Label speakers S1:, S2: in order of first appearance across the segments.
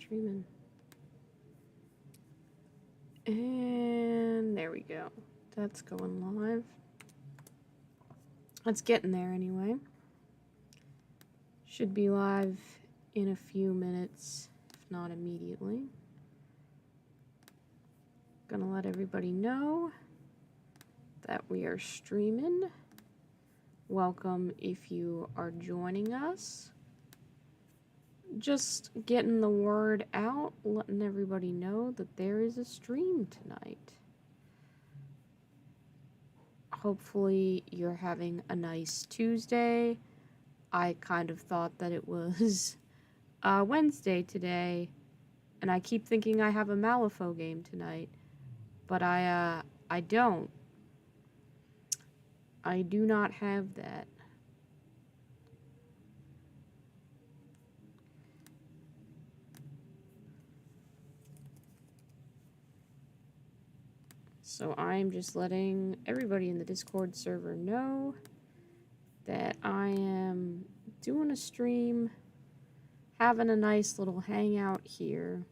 S1: streaming. And there we go. That's going live. It's getting there anyway. Should be live in a few minutes, if not immediately. Gonna let everybody know that we are streaming. Welcome if you are joining us. Just getting the word out, letting everybody know that there is a stream tonight. Hopefully you're having a nice Tuesday. I kind of thought that it was Wednesday today, and I keep thinking I have a Malifaux game tonight, but I don't. I do not have that. So I'm just letting everybody in the Discord server know that I am doing a stream, having a nice little hangout here.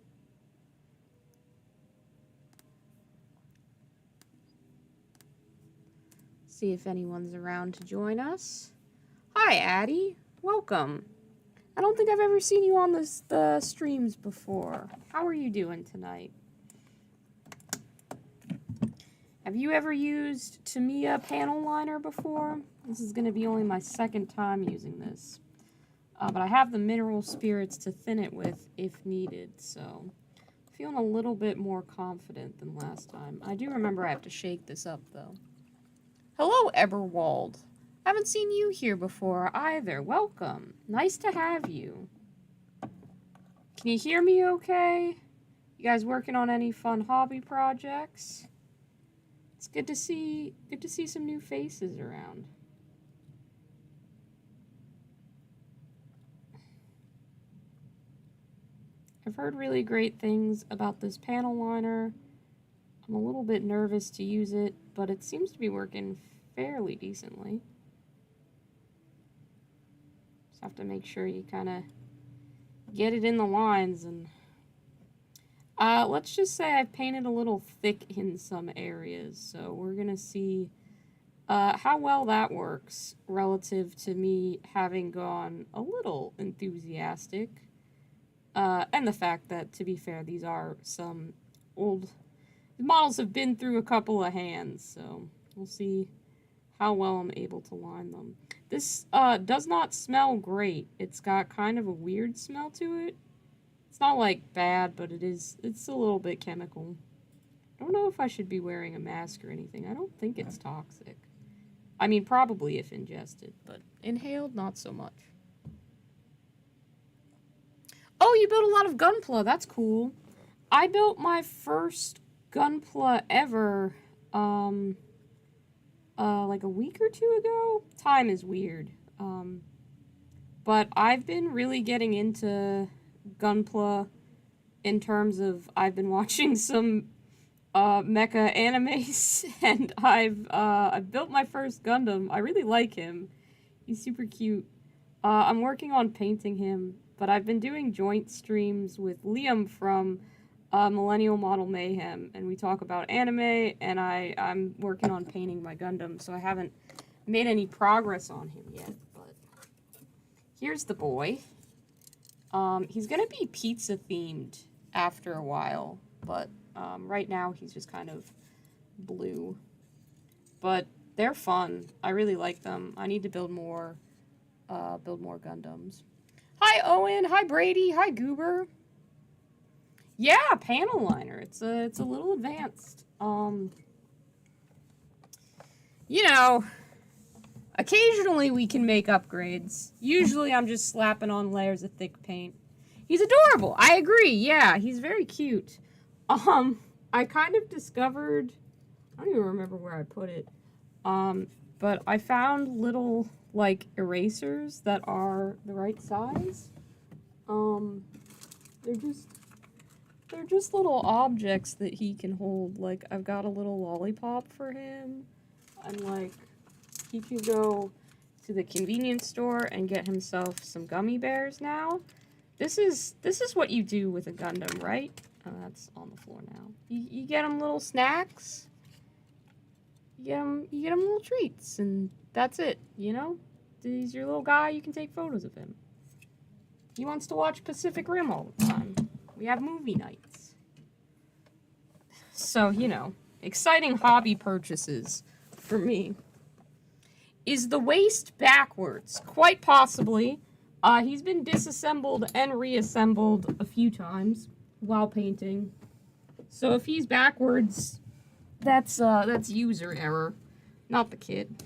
S1: See if anyone's around to join us. Hi, Addie. Welcome. I don't think I've ever seen you on the streams before. How are you doing tonight? Have you ever used Tamiya panel liner before? This is going to be only my second time using this. But I have the mineral spirits to thin it with if needed, so feeling a little bit more confident than last time. I do remember I have to shake this up, though. Hello, Eberwald. Haven't seen you here before either. Welcome. Nice to have you. Can you hear me okay? You guys working on any fun hobby projects? It's good to see some new faces around. I've heard really great things about this panel liner. I'm a little bit nervous to use it, but it seems to be working fairly decently. Just have to make sure you kind of get it in the lines. And let's just say I've painted a little thick in some areas, so we're gonna see how well that works relative to me having gone a little enthusiastic. And the fact that, to be fair, these are some old... The models have been through a couple of hands, so we'll see how well I'm able to line them. This does not smell great. It's got kind of a weird smell to it. It's not, like, bad, but it's a little bit chemical. I don't know if I should be wearing a mask or anything. I don't think it's toxic. I mean, probably if ingested, but inhaled, not so much. Oh, you built a lot of Gunpla. That's cool. I built my first Gunpla ever, like a week or two ago. Time is weird. But I've been really getting into Gunpla in terms of I've been watching some mecha animes, and I've built my first Gundam. I really like him. He's super cute. I'm working on painting him, but I've been doing joint streams with Liam from Millennial Model Mayhem, and we talk about anime, and I'm working on painting my Gundam, so I haven't made any progress on him yet, but here's the boy. He's gonna be pizza themed after a while, but right now he's just kind of blue. But they're fun. I really like them. I need to build more Gundams. Hi Owen, hi Brady, hi Goober. Yeah, panel liner. It's a little advanced. You know, occasionally we can make upgrades. Usually I'm just slapping on layers of thick paint. He's adorable. I agree. Yeah, he's very cute. I kind of discovered, I don't even remember where I put it. But I found little like erasers that are the right size. They're just little objects that he can hold. Like, I've got a little lollipop for him. And, like, he can go to the convenience store and get himself some gummy bears now. This is what you do with a Gundam, right? Oh, that's on the floor now. You get them little snacks. You get them little treats, and that's it, you know? He's your little guy, you can take photos of him. He wants to watch Pacific Rim all the time. We have movie nights. So, you know, exciting hobby purchases for me. Is the waist backwards? Quite possibly. He's been disassembled and reassembled a few times while painting. So if he's backwards, that's user error, not the kid.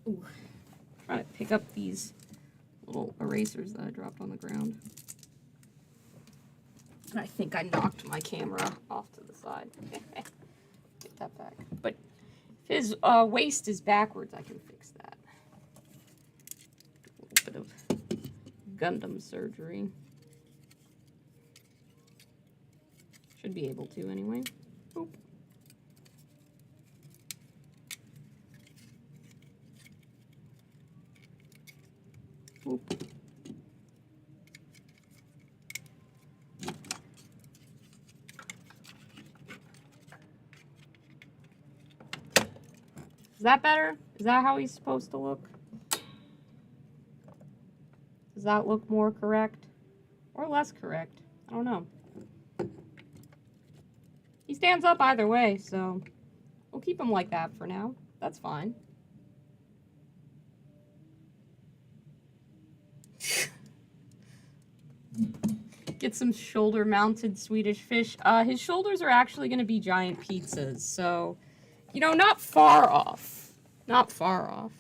S1: Ooh, trying to pick up these little erasers that I dropped on the ground. And I think I knocked my camera off to the side. Get that back. But if his waist is backwards, I can fix that. A little bit of Gundam surgery. Should be able to anyway. Boop. Boop. Is that better? Is that how he's supposed to look? Does that look more correct? Or less correct? I don't know. He stands up either way, so we'll keep him like that for now. That's fine. Get some shoulder-mounted Swedish fish. His shoulders are actually going to be giant pizzas, so, you know, not far off. Not far off.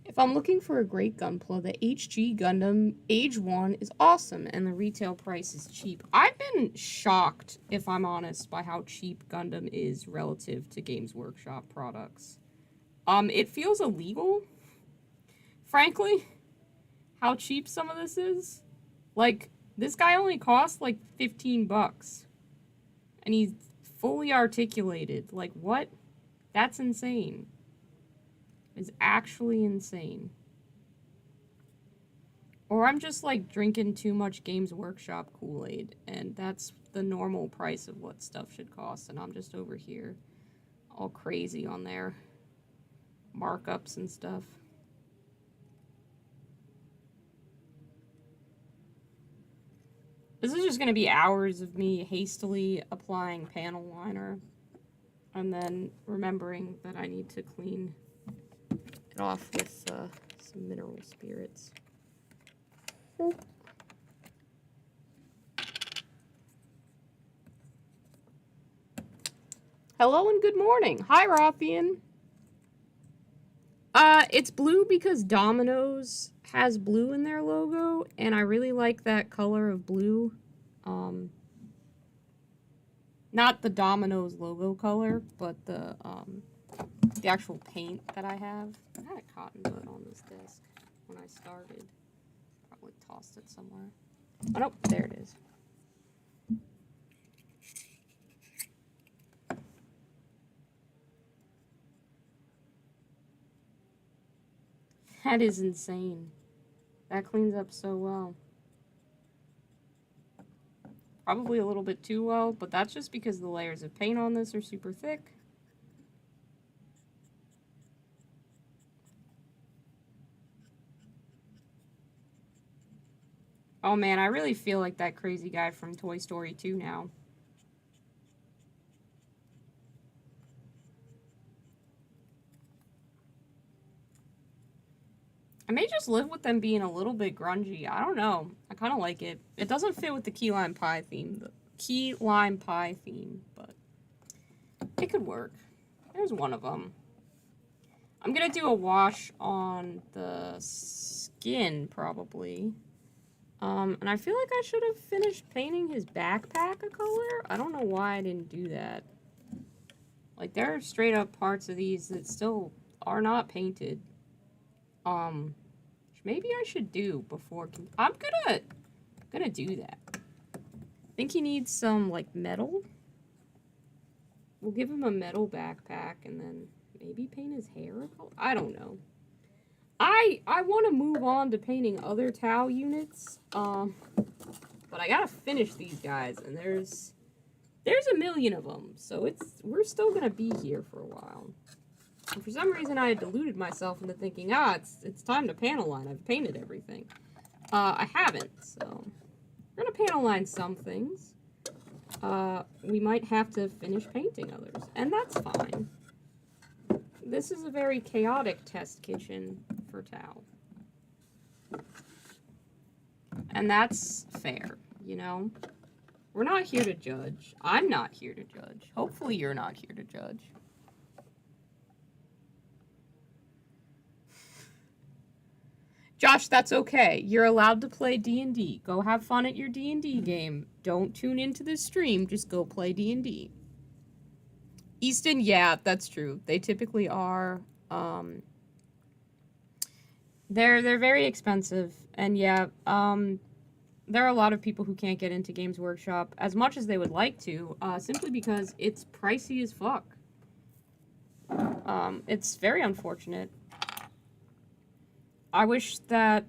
S1: If I'm looking for a great Gunpla, the HG Gundam Age 1 is awesome, and the retail price is cheap. I've been shocked, if I'm honest, by how cheap Gundam is relative to Games Workshop products. It feels illegal, frankly, how cheap some of this is. Like, this guy only costs, like, 15 bucks. And he's fully articulated. Like, what? That's insane. Is actually insane. Or I'm just like drinking too much Games Workshop Kool-Aid, and that's the normal price of what stuff should cost, and I'm just over here all crazy on their markups and stuff. This is just going to be hours of me hastily applying panel liner and then remembering that I need to clean it off with some mineral spirits. Hello and good morning. Hi, Rothian. It's blue because Domino's has blue in their logo, and I really like that color of blue. Not the Domino's logo color, but the actual paint that I have. I had a cotton bud on this desk when I started. Probably tossed it somewhere. Oh, nope, there it is. That is insane. That cleans up so well. Probably a little bit too well, but that's just because the layers of paint on this are super thick. Oh man, I really feel like that crazy guy from Toy Story 2 now. I may just live with them being a little bit grungy. I don't know. I kind of like it. It doesn't fit with the key lime pie theme. The key lime pie theme, but it could work. There's one of them. I'm going to do a wash on the skin, probably. And I feel like I should have finished painting his backpack a color. I don't know why I didn't do that. Like, there are straight up parts of these that still are not painted. Maybe I should do before... I'm gonna do that. I think he needs some, like, metal. We'll give him a metal backpack and then maybe paint his hair a color. I don't know. I want to move on to painting other Tau units, but I gotta finish these guys, and there's a million of them, so we're still gonna be here for a while. And for some reason, I had deluded myself into thinking, it's time to panel line. I've painted everything. I haven't, so we're gonna panel line some things. We might have to finish painting others, and that's fine. This is a very chaotic test kitchen for Tau. And that's fair, you know? We're not here to judge. I'm not here to judge. Hopefully you're not here to judge. Josh, that's okay. You're allowed to play D&D. Go have fun at your D&D game. Don't tune into this stream. Just go play D&D. Easton, yeah, that's true. They typically are. They're very expensive, and yeah, there are a lot of people who can't get into Games Workshop as much as they would like to, simply because it's pricey as fuck. It's very unfortunate. I wish that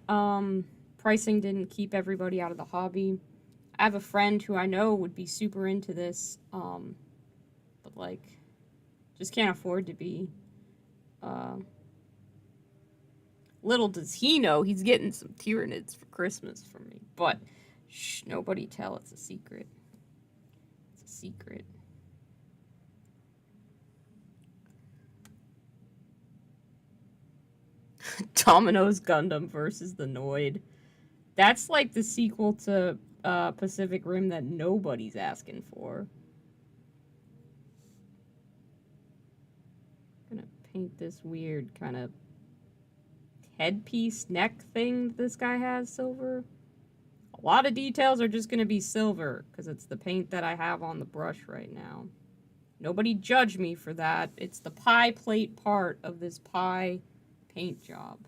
S1: pricing didn't keep everybody out of the hobby. I have a friend who I know would be super into this, but like, just can't afford to be. Little does he know he's getting some Tyranids for Christmas from me. But, shh, nobody tell, it's a secret. It's a secret. Domino's Gundam versus the Noid. That's like the sequel to Pacific Rim that nobody's asking for. I'm gonna paint this weird kind of headpiece neck thing this guy has silver. A lot of details are just gonna be silver because it's the paint that I have on the brush right now. Nobody judge me for that. It's the pie plate part of this pie paint job.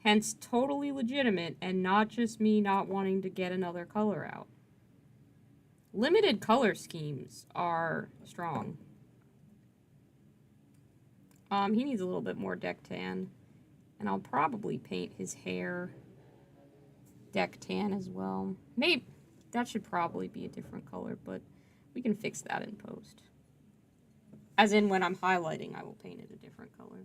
S1: Hence, totally legitimate and not just me not wanting to get another color out. Limited color schemes are strong. He needs a little bit more deck tan. And I'll probably paint his hair deck tan as well. Maybe that should probably be a different color, but we can fix that in post. As in, when I'm highlighting, I will paint it a different color.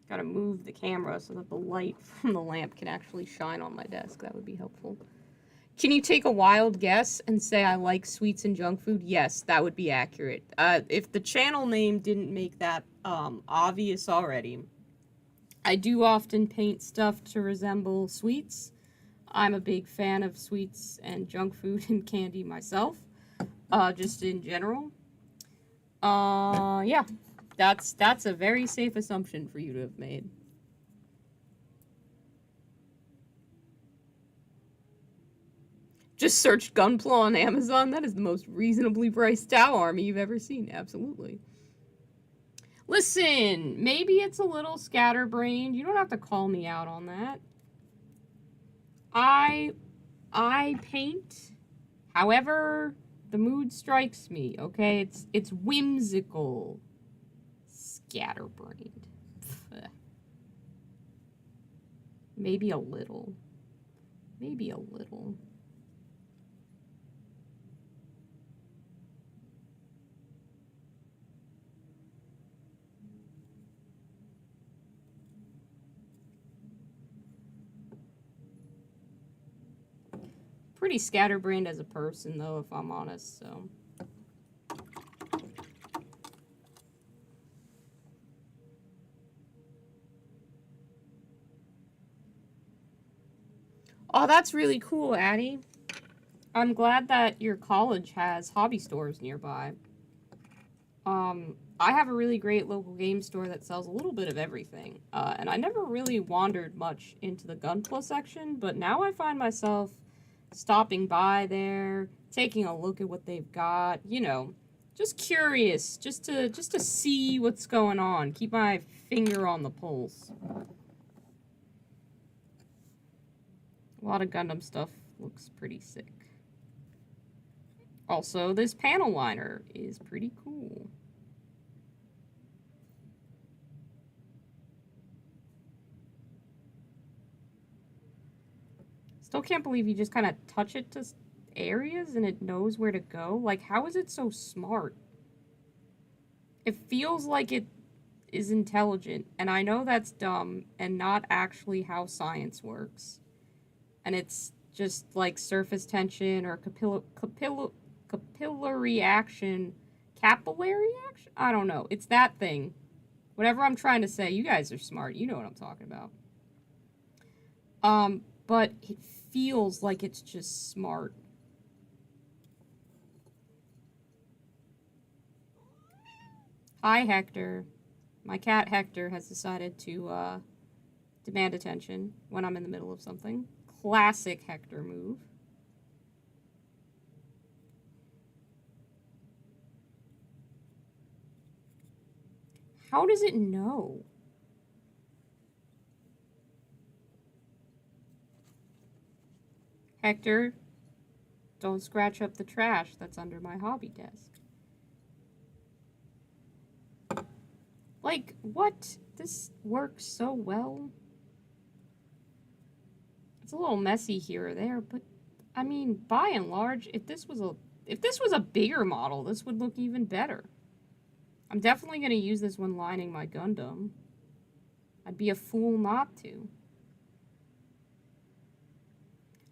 S1: Gotta move the camera so that the light from the lamp can actually shine on my desk. That would be helpful. Can you take a wild guess and say I like sweets and junk food? Yes, that would be accurate. If the channel name didn't make that obvious already, I do often paint stuff to resemble sweets. I'm a big fan of sweets and junk food and candy myself, just in general. Yeah, that's a very safe assumption for you to have made. Just search Gunpla on Amazon. That is the most reasonably priced Tau army you've ever seen. Absolutely. Listen, maybe it's a little scatterbrained. You don't have to call me out on that. I paint however the mood strikes me, okay? It's whimsical. Scatterbrained. Maybe a little. Maybe a little. Pretty scatterbrained as a person, though, if I'm honest, so. Oh, that's really cool, Addie. I'm glad that your college has hobby stores nearby. I have a really great local game store that sells a little bit of everything, and I never really wandered much into the Gunpla section, but now I find myself stopping by there, taking a look at what they've got, you know, just curious, just to see what's going on, keep my finger on the pulse. A lot of Gundam stuff looks pretty sick. Also, this panel liner is pretty cool. Still can't believe you just kind of touch it to areas and it knows where to go. Like, how is it so smart? It feels like it is intelligent, and I know that's dumb and not actually how science works. And it's just like surface tension or capillary action. Capillary action? I don't know. It's that thing. Whatever I'm trying to say, you guys are smart. You know what I'm talking about. But it feels like it's just smart. Hi, Hector. My cat Hector has decided to demand attention when I'm in the middle of something. Classic Hector move. How does it know? Hector, don't scratch up the trash that's under my hobby desk. Like, what? This works so well. It's a little messy here or there, but I mean, by and large, if this was a bigger model, this would look even better. I'm definitely going to use this when lining my Gundam. I'd be a fool not to.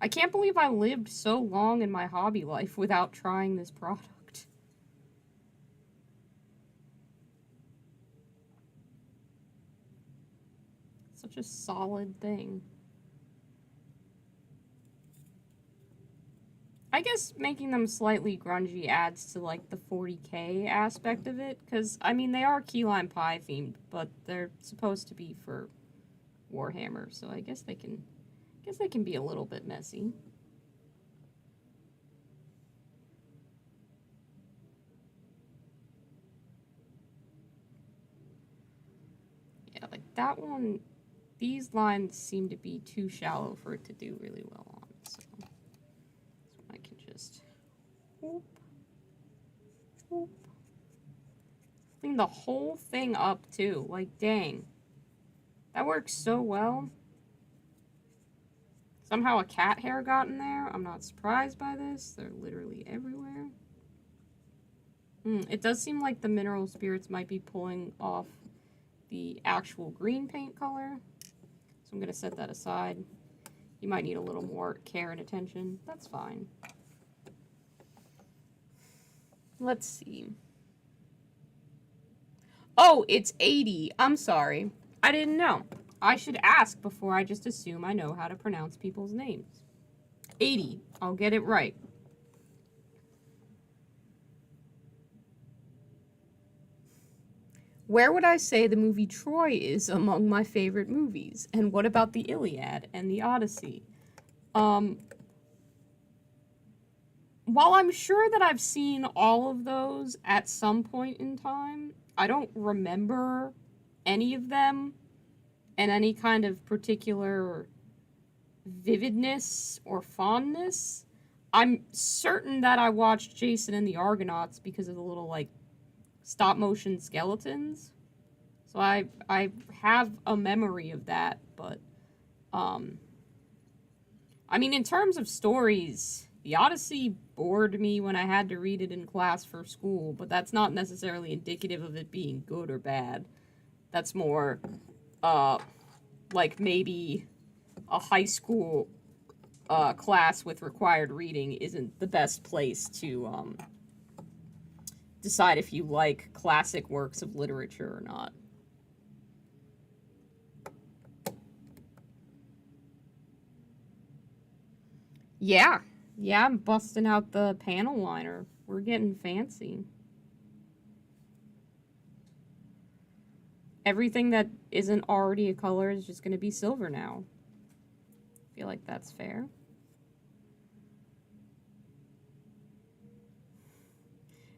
S1: I can't believe I lived so long in my hobby life without trying this product. Such a solid thing. I guess making them slightly grungy adds to, like, the 40K aspect of it, because, I mean, they are Key Lime Pie themed, but they're supposed to be for Warhammer, so I guess they can be a little bit messy. Yeah, like that one, these lines seem to be too shallow for it to do really well on, so I can just whoop, whoop. Clean the whole thing up too, like dang. That works so well. Somehow a cat hair got in there. I'm not surprised by this. They're literally everywhere. It does seem like the mineral spirits might be pulling off the actual green paint color. So I'm going to set that aside. You might need a little more care and attention. That's fine. Let's see. Oh, it's 80. I'm sorry. I didn't know. I should ask before I just assume I know how to pronounce people's names. 80. I'll get it right. Where would I say the movie Troy is among my favorite movies? And what about the Iliad and the Odyssey? While I'm sure that I've seen all of those at some point in time, I don't remember any of them in any kind of particular vividness or fondness. I'm certain that I watched Jason and the Argonauts because of the little, like, stop motion skeletons. So I have a memory of that, but I mean, in terms of stories, the Odyssey bored me when I had to read it in class for school, but that's not necessarily indicative of it being good or bad. That's more like maybe a high school class with required reading isn't the best place to decide if you like classic works of literature or not. Yeah. Yeah, I'm busting out the panel liner. We're getting fancy. Everything that isn't already a color is just going to be silver now. I feel like that's fair.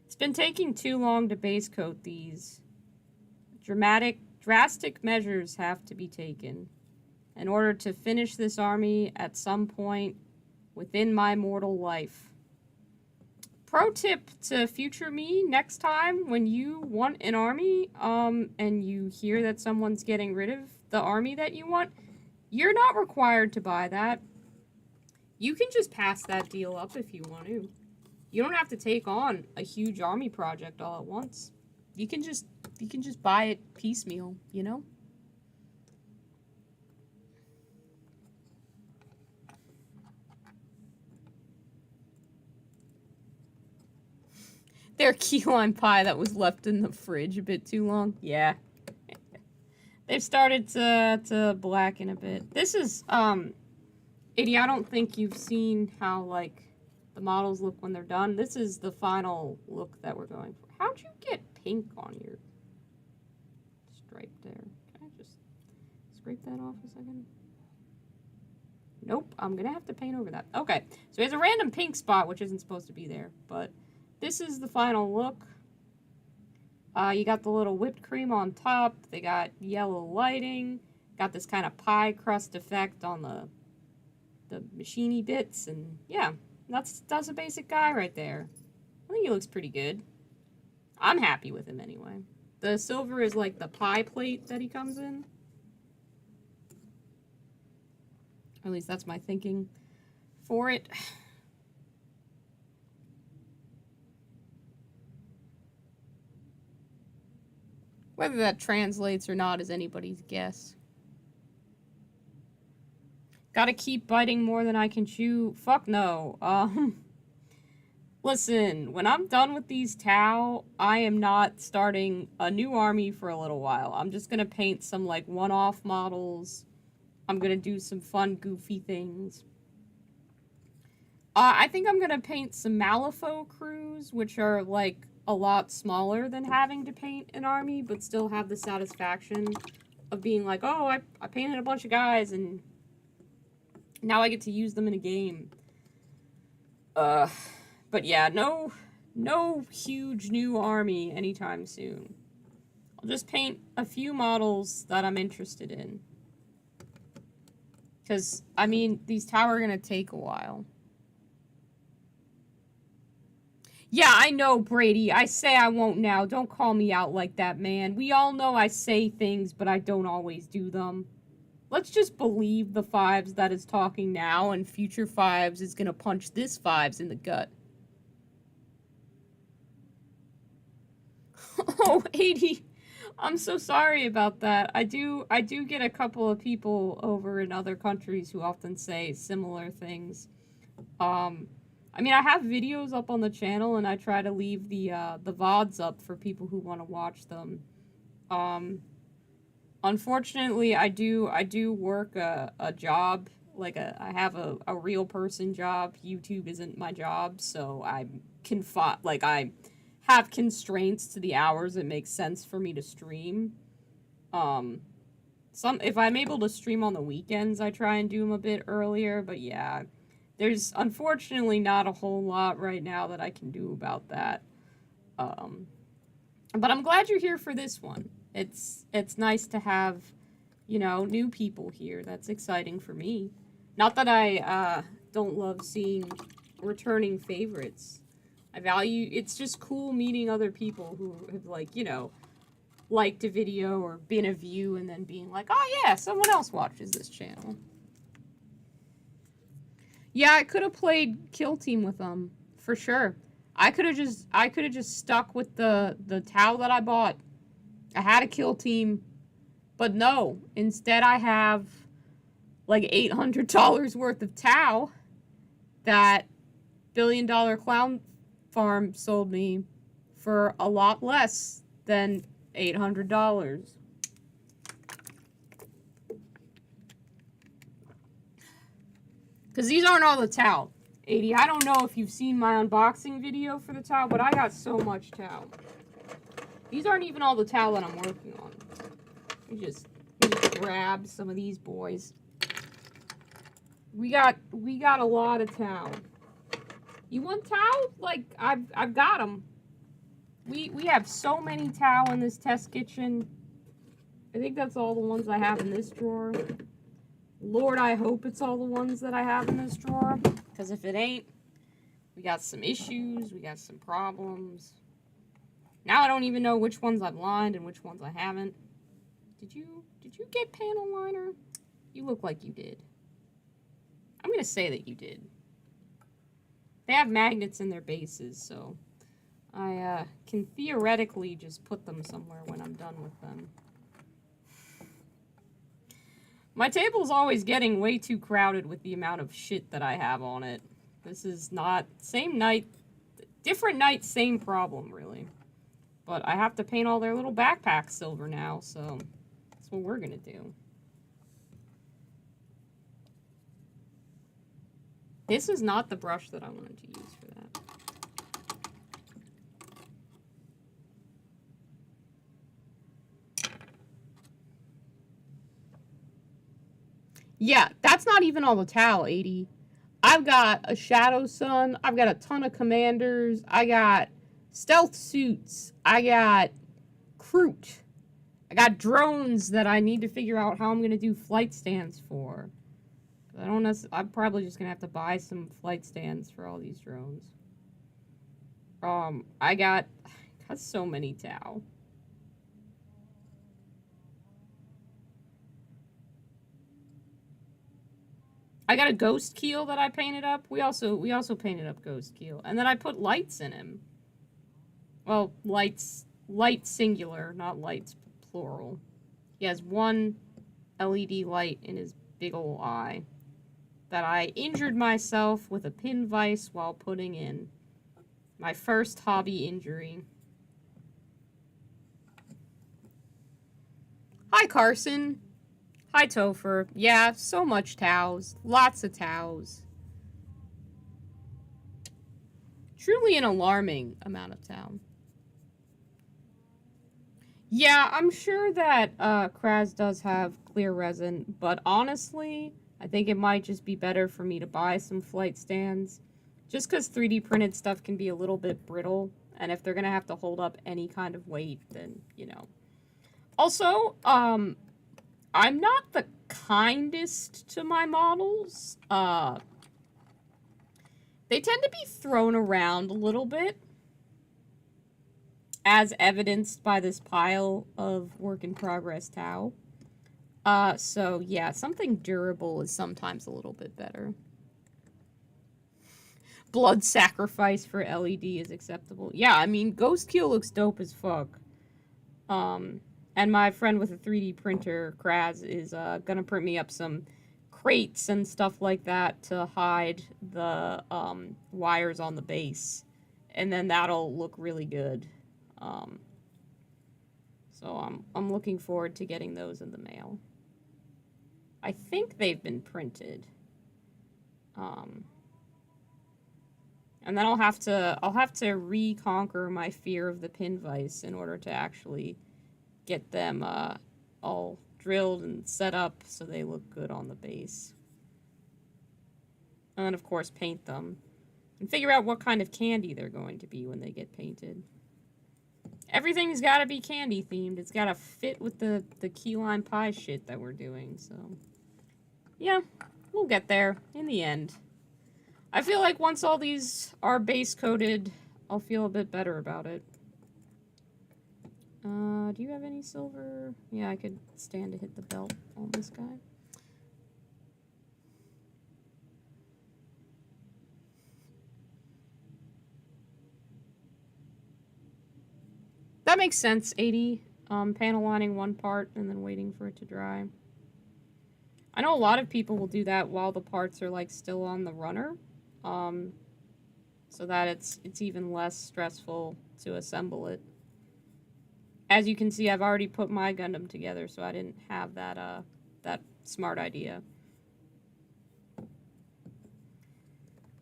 S1: It's been taking too long to base coat these. Drastic measures have to be taken in order to finish this army at some point within my mortal life. pro tip to future me, next time when you want an army, and you hear that someone's getting rid of the army that you want, you're not required to buy that. You can just pass that deal up if you want to. You don't have to take on a huge army project all at once. You can just buy it piecemeal, you know? Their key lime pie that was left in the fridge a bit too long. Yeah. They've started to blacken a bit. This is, Iggy, I don't think you've seen how, like, the models look when they're done. This is the final look that we're going for. How'd you get pink on your stripe there? Can I just scrape that off a second? Nope, I'm gonna have to paint over that. Okay, so he has a random pink spot, which isn't supposed to be there, but this is the final look. You got the little whipped cream on top. They got yellow lighting. Got this kind of pie crust effect on the machiny bits, and yeah, that's a basic guy right there. I think he looks pretty good. I'm happy with him anyway. The silver is like the pie plate that he comes in. At least that's my thinking for it. Whether that translates or not is anybody's guess. Gotta keep biting more than I can chew. Fuck no. Listen, when I'm done with these Tau, I am not starting a new army for a little while. I'm just gonna paint some, like, one-off models. I'm gonna do some fun, goofy things. I think I'm gonna paint some Malifaux crews, which are, like, a lot smaller than having to paint an army, but still have the satisfaction of being like, oh, I painted a bunch of guys, and now I get to use them in a game. But yeah, no huge new army anytime soon. I'll just paint a few models that I'm interested in. Because, I mean, these Tau are gonna take a while. Yeah, I know, Brady. I say I won't now. Don't call me out like that, man. We all know I say things, but I don't always do them. Let's just believe the Fives that is talking now, and future Fives is gonna punch this Fives in the gut. Oh, 80. I'm so sorry about that. I do get a couple of people over in other countries who often say similar things. I mean, I have videos up on the channel, and I try to leave the VODs up for people who want to watch them. Unfortunately, I do work a job, like I have a real person job. YouTube isn't my job, so I have constraints to the hours it makes sense for me to stream. If I'm able to stream on the weekends, I try and do them a bit earlier, but yeah. There's unfortunately not a whole lot right now that I can do about that. But I'm glad you're here for this one. It's nice to have, you know, new people here. That's exciting for me. Not that I don't love seeing returning favorites. It's just cool meeting other people who have, like, you know, liked a video or been a view and then being like, oh yeah, someone else watches this channel. Yeah, I could have played Kill Team with them, for sure. I could have just stuck with the Tau that I bought. I had a Kill Team, but no. Instead, I have like $800 worth of Tau that $1 Billion Clown Farm sold me for a lot less than $800. Because these aren't all the Tau. 80, I don't know if you've seen my unboxing video for the Tau, but I got so much Tau. These aren't even all the Tau that I'm working on. Let me just grab some of these boys. We got a lot of Tau. You want Tau? Like, I've got them. We have so many Tau in this test kitchen. I think that's all the ones I have in this drawer. Lord, I hope it's all the ones that I have in this drawer. Because if it ain't, We got some issues, we got some problems. Now I don't even know which ones I've lined and which ones I haven't. Did you get panel liner? You look like you did. I'm gonna say that you did. They have magnets in their bases, so I can theoretically just put them somewhere when I'm done with them. My table's always getting way too crowded with the amount of shit that I have on it. This is not... Same night... Different night, same problem, really. But I have to paint all their little backpacks silver now, so... That's what we're gonna do. This is not the brush that I wanted to use for that. Yeah, that's not even all the towel, 80. I've got a Shadow Sun. I've got a ton of commanders. I got stealth suits. I got Kroot. I got drones that I need to figure out how I'm going to do flight stands for. I don't know. I'm probably just going to have to buy some flight stands for all these drones. I got so many towel. I got a ghost keel that I painted up. We also painted up ghost keel, and then I put lights in him. Well, light singular, not lights plural. He has one LED light in his big ol' eye that I injured myself with a pin vise while putting in. My first hobby injury. Hi, Carson. Hi, Topher. Yeah, so much towels. Lots of towels. Truly an alarming amount of towel. Yeah, I'm sure that Kraz does have clear resin, but honestly, I think it might just be better for me to buy some flight stands. Just because 3D printed stuff can be a little bit brittle, and if they're going to have to hold up any kind of weight, then, you know. Also, I'm not the kindest to my models. They tend to be thrown around a little bit, as evidenced by this pile of work-in-progress towel. So, yeah, something durable is sometimes a little bit better. Blood sacrifice for LED is acceptable. Yeah, I mean, Ghost Keel looks dope as fuck. And my friend with a 3D printer, Kraz, is gonna print me up some crates and stuff like that to hide the wires on the base. And then that'll look really good. So I'm looking forward to getting those in the mail. I think they've been printed. And then I'll have to reconquer my fear of the pin vise in order to actually get them all drilled and set up so they look good on the base. And then, of course, paint them. And figure out what kind of candy they're going to be when they get painted. Everything's got to be candy themed. It's got to fit with the key lime pie shit that we're doing, so... Yeah, we'll get there in the end. I feel like once all these are base coated, I'll feel a bit better about it. Do you have any silver? Yeah, I could stand to hit the belt on this guy. That makes sense, 80. Panel lining one part and then waiting for it to dry. I know a lot of people will do that while the parts are like still on the runner. So that it's even less stressful to assemble it. As you can see, I've already put my Gundam together, so I didn't have that that smart idea.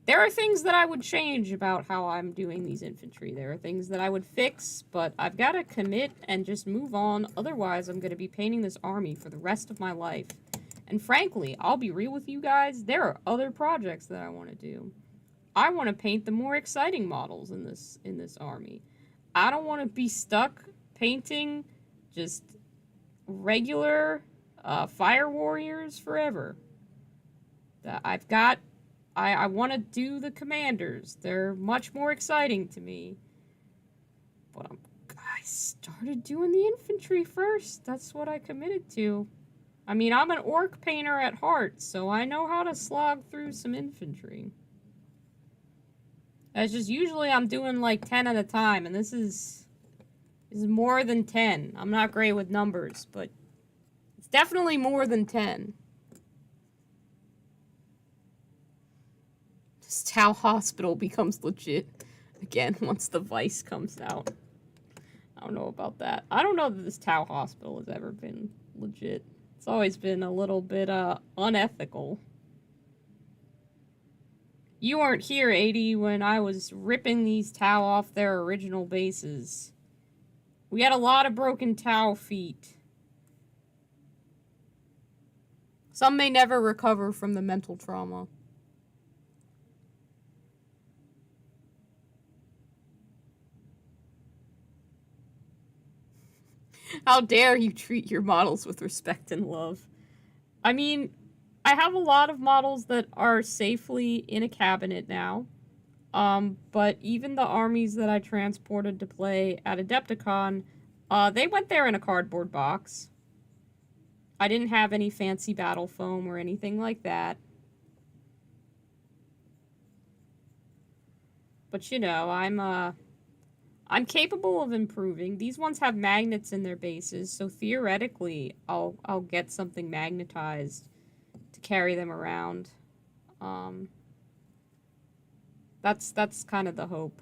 S1: There are things that I would change about how I'm doing these infantry. There are things that I would fix, but I've got to commit and just move on. Otherwise, I'm going to be painting this army for the rest of my life. And frankly, I'll be real with you guys, there are other projects that I want to do. I want to paint the more exciting models in this army. I don't want to be stuck painting just regular fire warriors forever. I've got I want to do the commanders. They're much more exciting to me. But I started doing the infantry first. That's what I committed to. I mean, I'm an orc painter at heart, so I know how to slog through some infantry. It's just usually I'm doing like 10 at a time, and this is more than 10. I'm not great with numbers, but it's definitely more than 10. This Tau Hospital becomes legit again once the Vice comes out. I don't know about that. I don't know that this Tau Hospital has ever been legit. It's always been a little bit unethical. You weren't here, 80, when I was ripping these Tau off their original bases. We had a lot of broken Tau feet. Some may never recover from the mental trauma. How dare you treat your models with respect and love. I mean, I have a lot of models that are safely in a cabinet now. But even the armies that I transported to play at Adepticon, they went there in a cardboard box. I didn't have any fancy battle foam or anything like that. But you know, I'm capable of improving. These ones have magnets in their bases, so theoretically, I'll get something magnetized to carry them around. That's kind of the hope.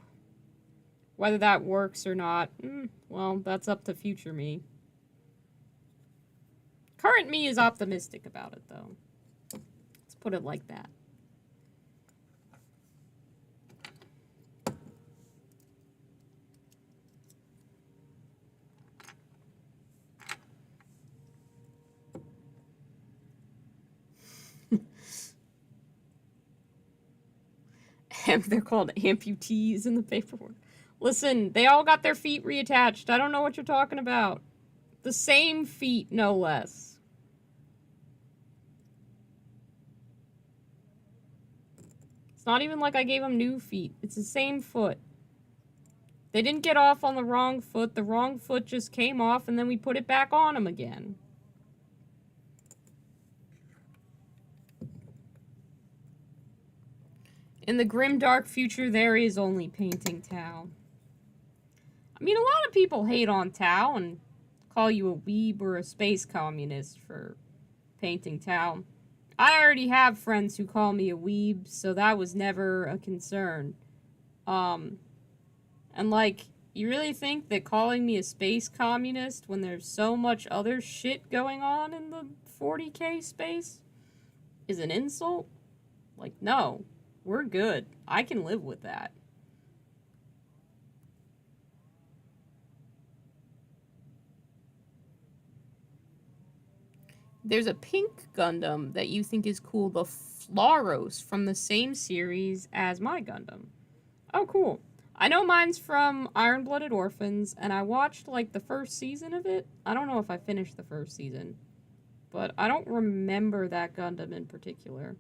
S1: Whether that works or not, well, that's up to future me. Current me is optimistic about it, though. Let's put it like that. They're called amputees in the paperwork. Listen, they all got their feet reattached. I don't know what you're talking about. The same feet, no less. It's not even like I gave them new feet. It's the same foot. They didn't get off on the wrong foot. The wrong foot just came off, and then we put it back on them again. In the grim, dark future, there is only painting Tau. I mean, a lot of people hate on Tau and call you a weeb or a space communist for painting Tau. I already have friends who call me a weeb, so that was never a concern. And like, you really think that calling me a space communist when there's so much other shit going on in the 40K space is an insult? Like, no. We're good. I can live with that. There's a pink Gundam that you think is cool, the Floros, from the same series as my Gundam. Oh, cool. I know mine's from Iron Blooded Orphans, and I watched, like, the first season of it. I don't know if I finished the first season, but I don't remember that Gundam in particular.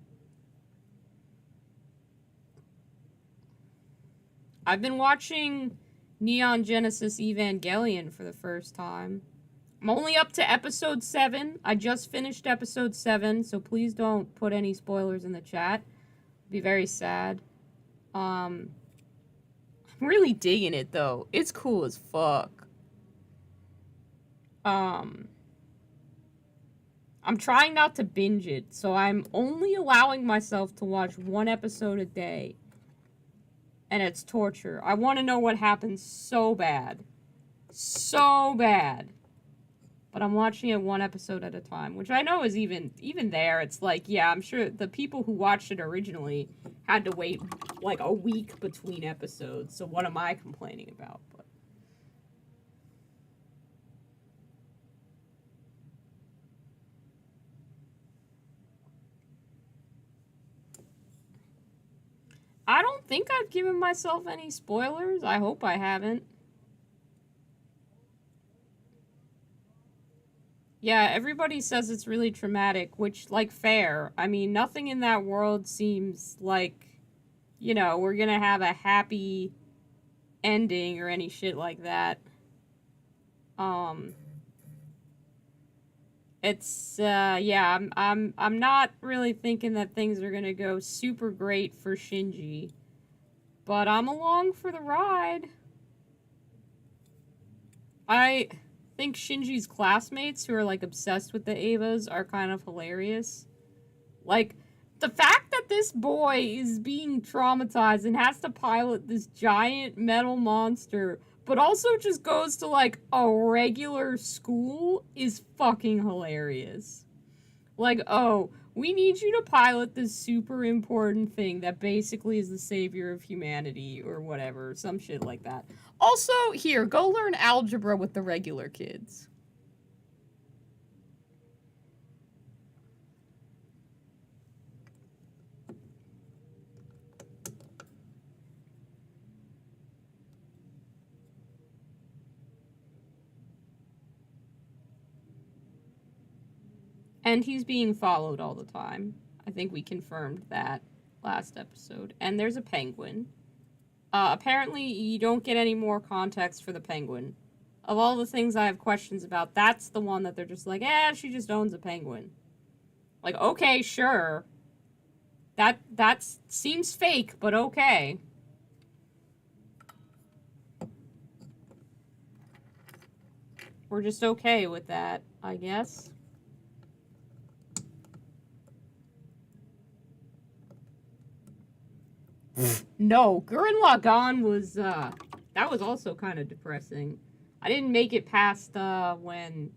S1: I've been watching Neon Genesis Evangelion for the first time. I'm only up to episode 7. I just finished episode 7, so please don't put any spoilers in the chat. It'd be very sad. I'm really digging it, though. It's cool as fuck. I'm trying not to binge it, so I'm only allowing myself to watch one episode a day. And it's torture. I want to know what happens so bad. So bad. But I'm watching it one episode at a time, which I know is even there. It's like, yeah, I'm sure the people who watched it originally had to wait like a week between episodes. So what am I complaining about? But I don't think I've given myself any spoilers. I hope I haven't. Yeah, everybody says it's really traumatic, which, like, fair. I mean, nothing in that world seems like, we're gonna have a happy ending or any shit like that. Um, yeah, I'm not really thinking that things are gonna go super great for Shinji, but I'm along for the ride. I think Shinji's classmates who are like obsessed with the Evas are kind of hilarious. Like, the fact that this boy is being traumatized and has to pilot this giant metal monster, but also just goes to like a regular school is fucking hilarious. Like, oh, we need you to pilot this super important thing that basically is the savior of humanity or whatever, some shit like that. Also, here, go learn algebra with the regular kids. And he's being followed all the time. I think we confirmed that last episode. And there's a penguin. Apparently, you don't get any more context for the penguin. Of all the things I have questions about, that's the one that they're just like, she just owns a penguin. Like, okay, sure. That seems fake, but okay. We're just okay with that, I guess. No, Gurren Lagann was, that was also kind of depressing. I didn't make it past, when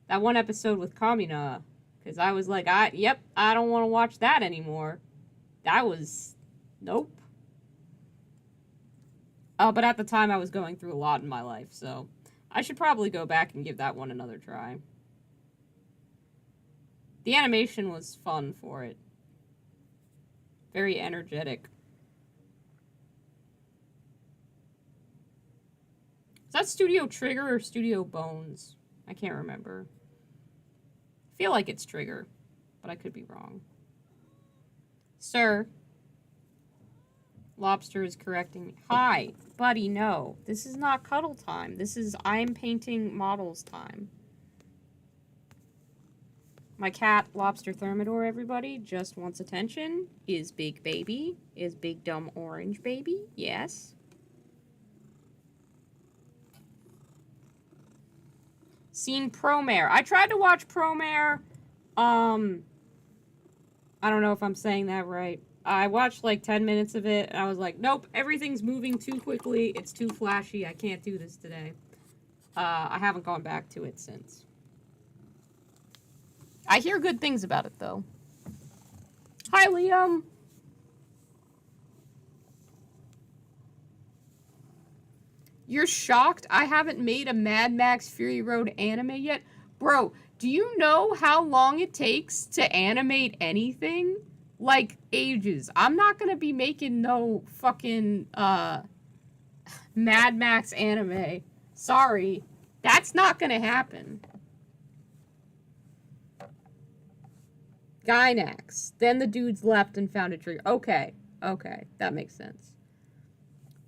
S1: that one episode with Kamina, because I was like, I don't want to watch that anymore. That was, nope. But at the time I was going through a lot in my life, so I should probably go back and give that one another try. The animation was fun for it. Very energetic. Is that Studio Trigger or Studio Bones? I can't remember. I feel like it's Trigger, but I could be wrong. Sir. Lobster is correcting me. Hi, buddy, no. This is not cuddle time. This is I'm painting models time. My cat, Lobster Thermidor, everybody, just wants attention. Is big baby. Is big dumb orange baby. Yes. Seen Promare. I tried to watch Promare. I don't know if I'm saying that right. I watched like 10 minutes of it, and I was like, nope, everything's moving too quickly. It's too flashy. I can't do this today. I haven't gone back to it since. I hear good things about it, though. Hi, Liam. You're shocked I haven't made a Mad Max Fury Road anime yet? Bro, do you know how long it takes to animate anything? Like, ages. I'm not gonna be making no fucking, Mad Max anime. Sorry. That's not gonna happen. Gynax. Then the dudes left and found a tree. Okay. Okay. That makes sense.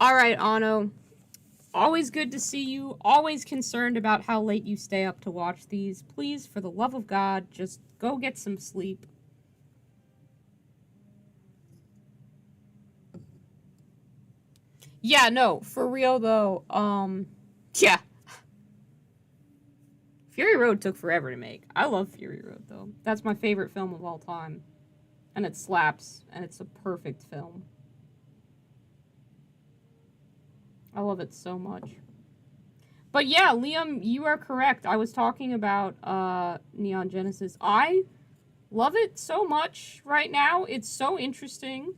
S1: Alright, Ano. Always good to see you. Always concerned about how late you stay up to watch these. Please, for the love of God, just go get some sleep. Yeah, no, for real though, yeah. Fury Road took forever to make. I love Fury Road though. That's my favorite film of all time. And it slaps, and it's a perfect film. I love it so much. But yeah, Liam, you are correct. I was talking about Neon Genesis. I love it so much right now. It's so interesting.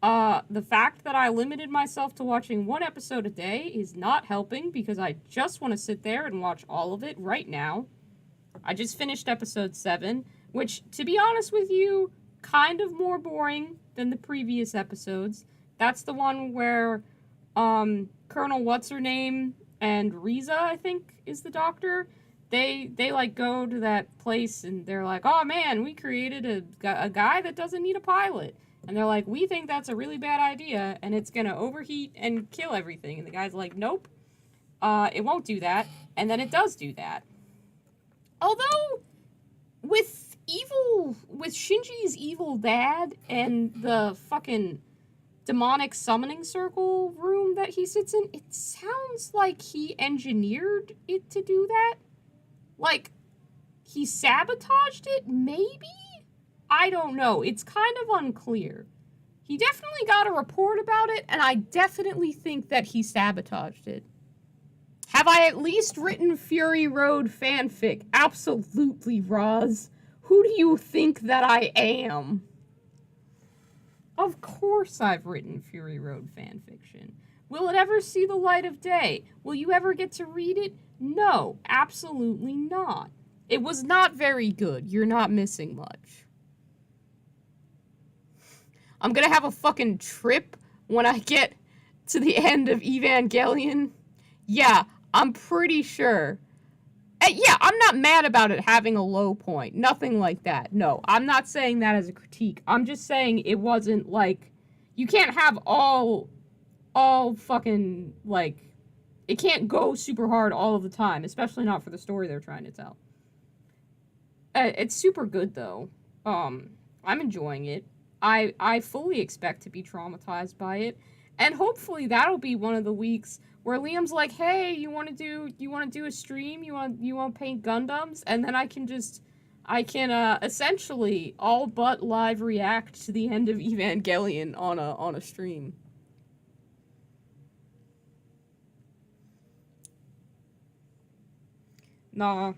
S1: The fact that I limited myself to watching one episode a day is not helping because I just want to sit there and watch all of it right now. I just finished episode 7, which, to be honest with you, kind of more boring than the previous episodes. That's the one where Colonel What's-Her-Name and Riza, I think, is the doctor. they like go to that place and they're like, oh man, we created a guy that doesn't need a pilot. And they're like, we think that's a really bad idea and it's gonna overheat and kill everything. And the guy's like, nope, it won't do that. And then it does do that. Although, with Shinji's evil dad and the fucking demonic summoning circle room that he sits in, it sounds like he engineered it to do that. Like, he sabotaged it, maybe? I don't know. It's kind of unclear. He definitely got a report about it, and I definitely think that he sabotaged it. Have I at least written Fury Road fanfic? Absolutely, Roz. Who do you think that I am? Of course I've written Fury Road fanfiction. Will it ever see the light of day? Will you ever get to read it? No, absolutely not. It was not very good. You're not missing much. I'm gonna have a fucking trip when I get to the end of Evangelion. Yeah, I'm pretty sure. Yeah, I'm not mad about it having a low point. Nothing like that. No, I'm not saying that as a critique. I'm just saying it wasn't like... You can't have all fucking, like... It can't go super hard all of the time, especially not for the story they're trying to tell. It's super good, though. I'm enjoying it. I fully expect to be traumatized by it. And hopefully that'll be one of the weeks where Liam's like, hey, you want to do a stream? You want to paint Gundams? And then I can essentially all but live react to the end of Evangelion on a stream. Nah.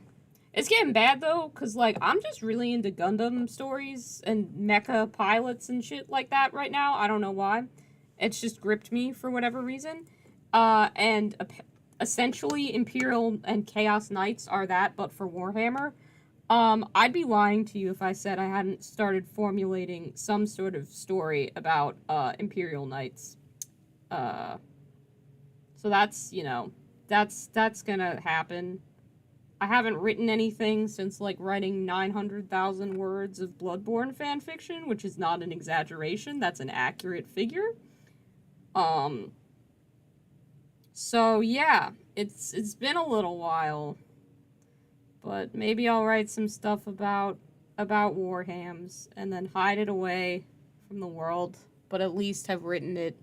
S1: It's getting bad, though, because, like, I'm just really into Gundam stories and mecha pilots and shit like that right now. I don't know why. It's just gripped me for whatever reason. And essentially, Imperial and Chaos Knights are that, but for Warhammer. I'd be lying to you if I said I hadn't started formulating some sort of story about, Imperial Knights. So that's, that's gonna happen. I haven't written anything since, like, writing 900,000 words of Bloodborne fanfiction, which is not an exaggeration. That's an accurate figure. So, yeah. It's been a little while. But maybe I'll write some stuff about Warhams and then hide it away from the world. But at least have written it.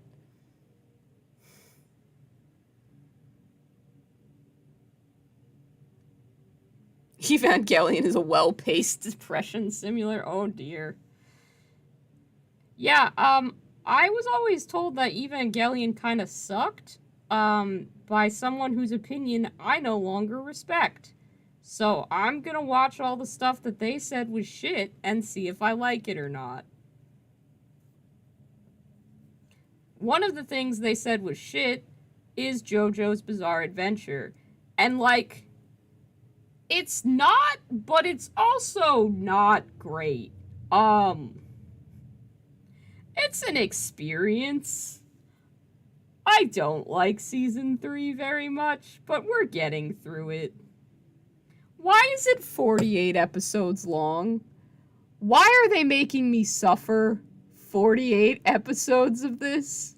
S1: Evangelion is a well-paced depression simulator. Oh dear. Yeah, I was always told that Evangelion kind of sucked, by someone whose opinion I no longer respect. So I'm gonna watch all the stuff that they said was shit and see if I like it or not. One of the things they said was shit is JoJo's Bizarre Adventure. And, like... It's not, but it's also not great. It's an experience. I don't like Season 3 very much, but we're getting through it. Why is it 48 episodes long? Why are they making me suffer 48 episodes of this?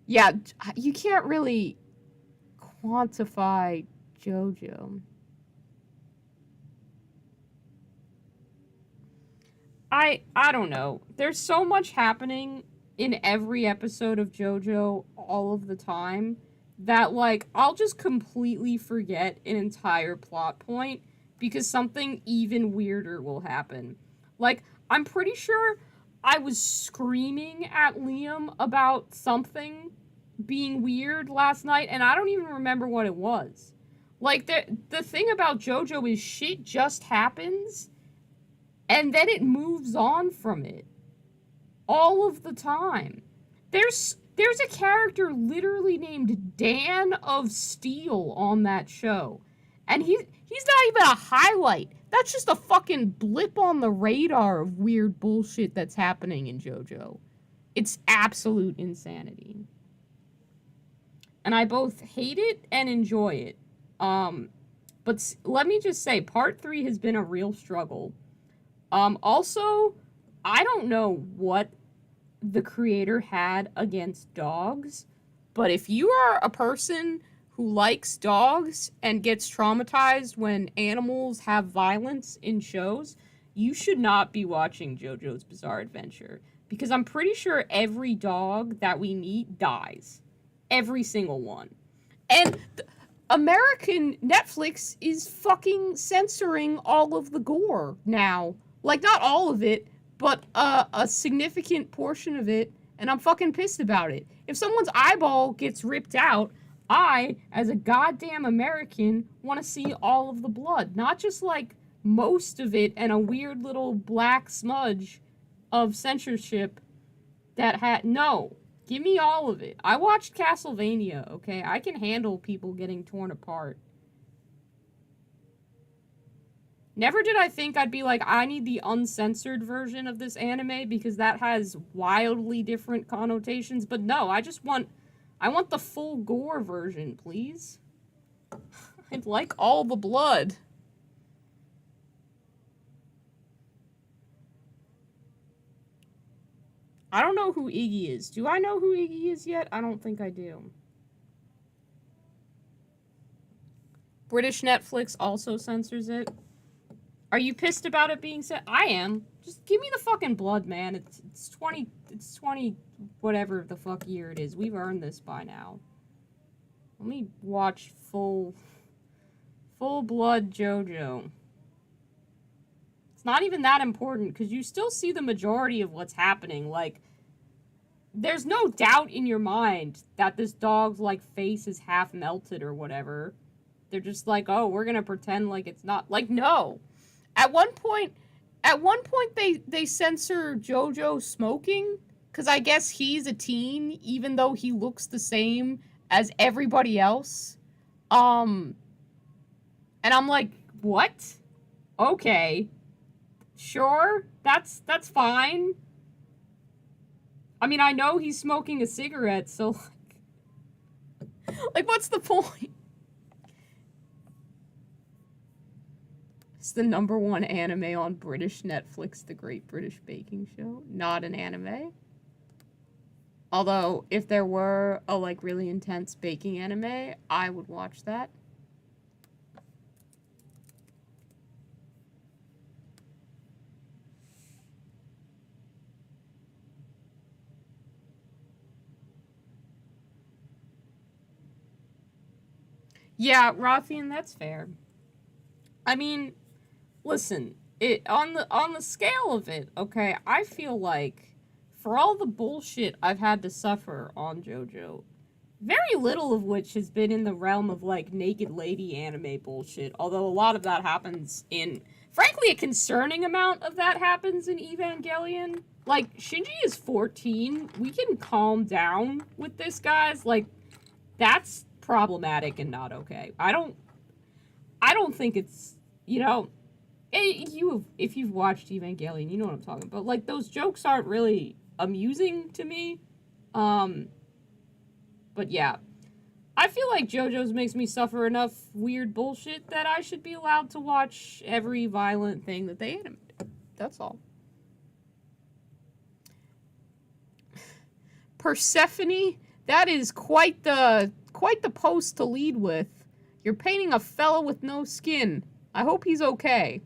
S1: Yeah, you can't really quantify JoJo. I don't know. There's so much happening in every episode of JoJo all of the time that, like, I'll just completely forget an entire plot point because something even weirder will happen. Like, I'm pretty sure I was screaming at Liam about something being weird last night, and I don't even remember what it was. Like, the thing about JoJo is shit just happens, and then it moves on from it. All of the time. There's a character literally named Dan of Steel on that show. And he's not even a highlight. That's just a fucking blip on the radar of weird bullshit that's happening in JoJo. It's absolute insanity. And I both hate it and enjoy it. But let me just say, part 3 has been a real struggle. Also, I don't know what the creator had against dogs, but if you are a person who likes dogs and gets traumatized when animals have violence in shows, you should not be watching JoJo's Bizarre Adventure, because I'm pretty sure every dog that we meet dies. Every single one. And American Netflix is fucking censoring all of the gore now. Like, not all of it, but a significant portion of it, and I'm fucking pissed about it. If someone's eyeball gets ripped out, I, as a goddamn American, want to see all of the blood. Not just, like, most of it and a weird little black smudge of censorship that had... No. Give me all of it. I watched Castlevania, okay? I can handle people getting torn apart. Never did I think I'd be like, I need the uncensored version of this anime because that has wildly different connotations. But no, I want the full gore version, please. I'd like all the blood. I don't know who Iggy is. Do I know who Iggy is yet? I don't think I do. British Netflix also censors it. Are you pissed about it being said? I am. Just give me the fucking blood, man. It's 20 whatever the fuck year it is. We've earned this by now. Let me watch full blood JoJo. It's not even that important because you still see the majority of what's happening. Like, there's no doubt in your mind that this dog's like face is half melted or whatever. They're just like, oh, we're gonna pretend like it's not. Like, no. At one point they censor JoJo smoking because I guess he's a teen, even though he looks the same as everybody else. And I'm like, what? Okay, sure, that's fine. I mean, I know he's smoking a cigarette, so like what's the point? It's the #1 anime on British Netflix, The Great British Baking Show. Not an anime. Although, if there were a, like, really intense baking anime, I would watch that. Yeah, Rothian, that's fair. I mean, listen, it on the scale of it, okay, I feel like for all the bullshit I've had to suffer on JoJo, very little of which has been in the realm of like naked lady anime bullshit, although a lot of that happens in frankly a concerning amount of that happens in Evangelion. Like, Shinji is 14. We can calm down with this, guys. Like, that's problematic and not okay. I don't think it's, you know, if you've watched Evangelion, you know what I'm talking about. Like, those jokes aren't really amusing to me. But yeah. I feel like JoJo's makes me suffer enough weird bullshit that I should be allowed to watch every violent thing that they animate. That's all. Persephone, that is quite the post to lead with. You're painting a fella with no skin. I hope he's okay.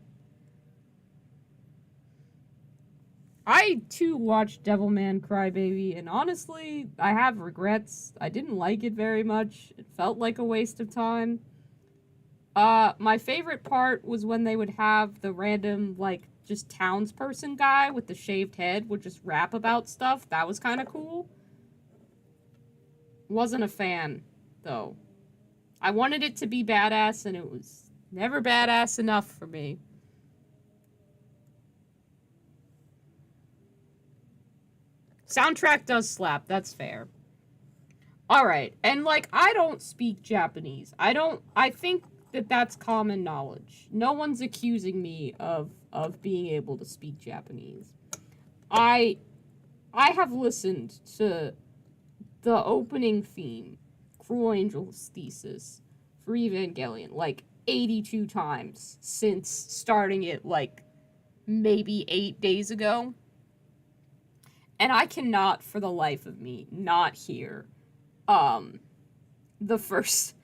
S1: I, too, watched Devilman Crybaby, and honestly, I have regrets. I didn't like it very much. It felt like a waste of time. My favorite part was when they would have the random, like, just townsperson guy with the shaved head would just rap about stuff. That was kind of cool. Wasn't a fan, though. I wanted it to be badass, and it was never badass enough for me. Soundtrack does slap, that's fair. Alright, and like, I don't speak Japanese. I think that that's common knowledge. No one's accusing me of being able to speak Japanese. I have listened to the opening theme, Cruel Angel's Thesis, for Evangelion, like, 82 times since starting it like maybe 8 days ago. And I cannot for the life of me not hear the first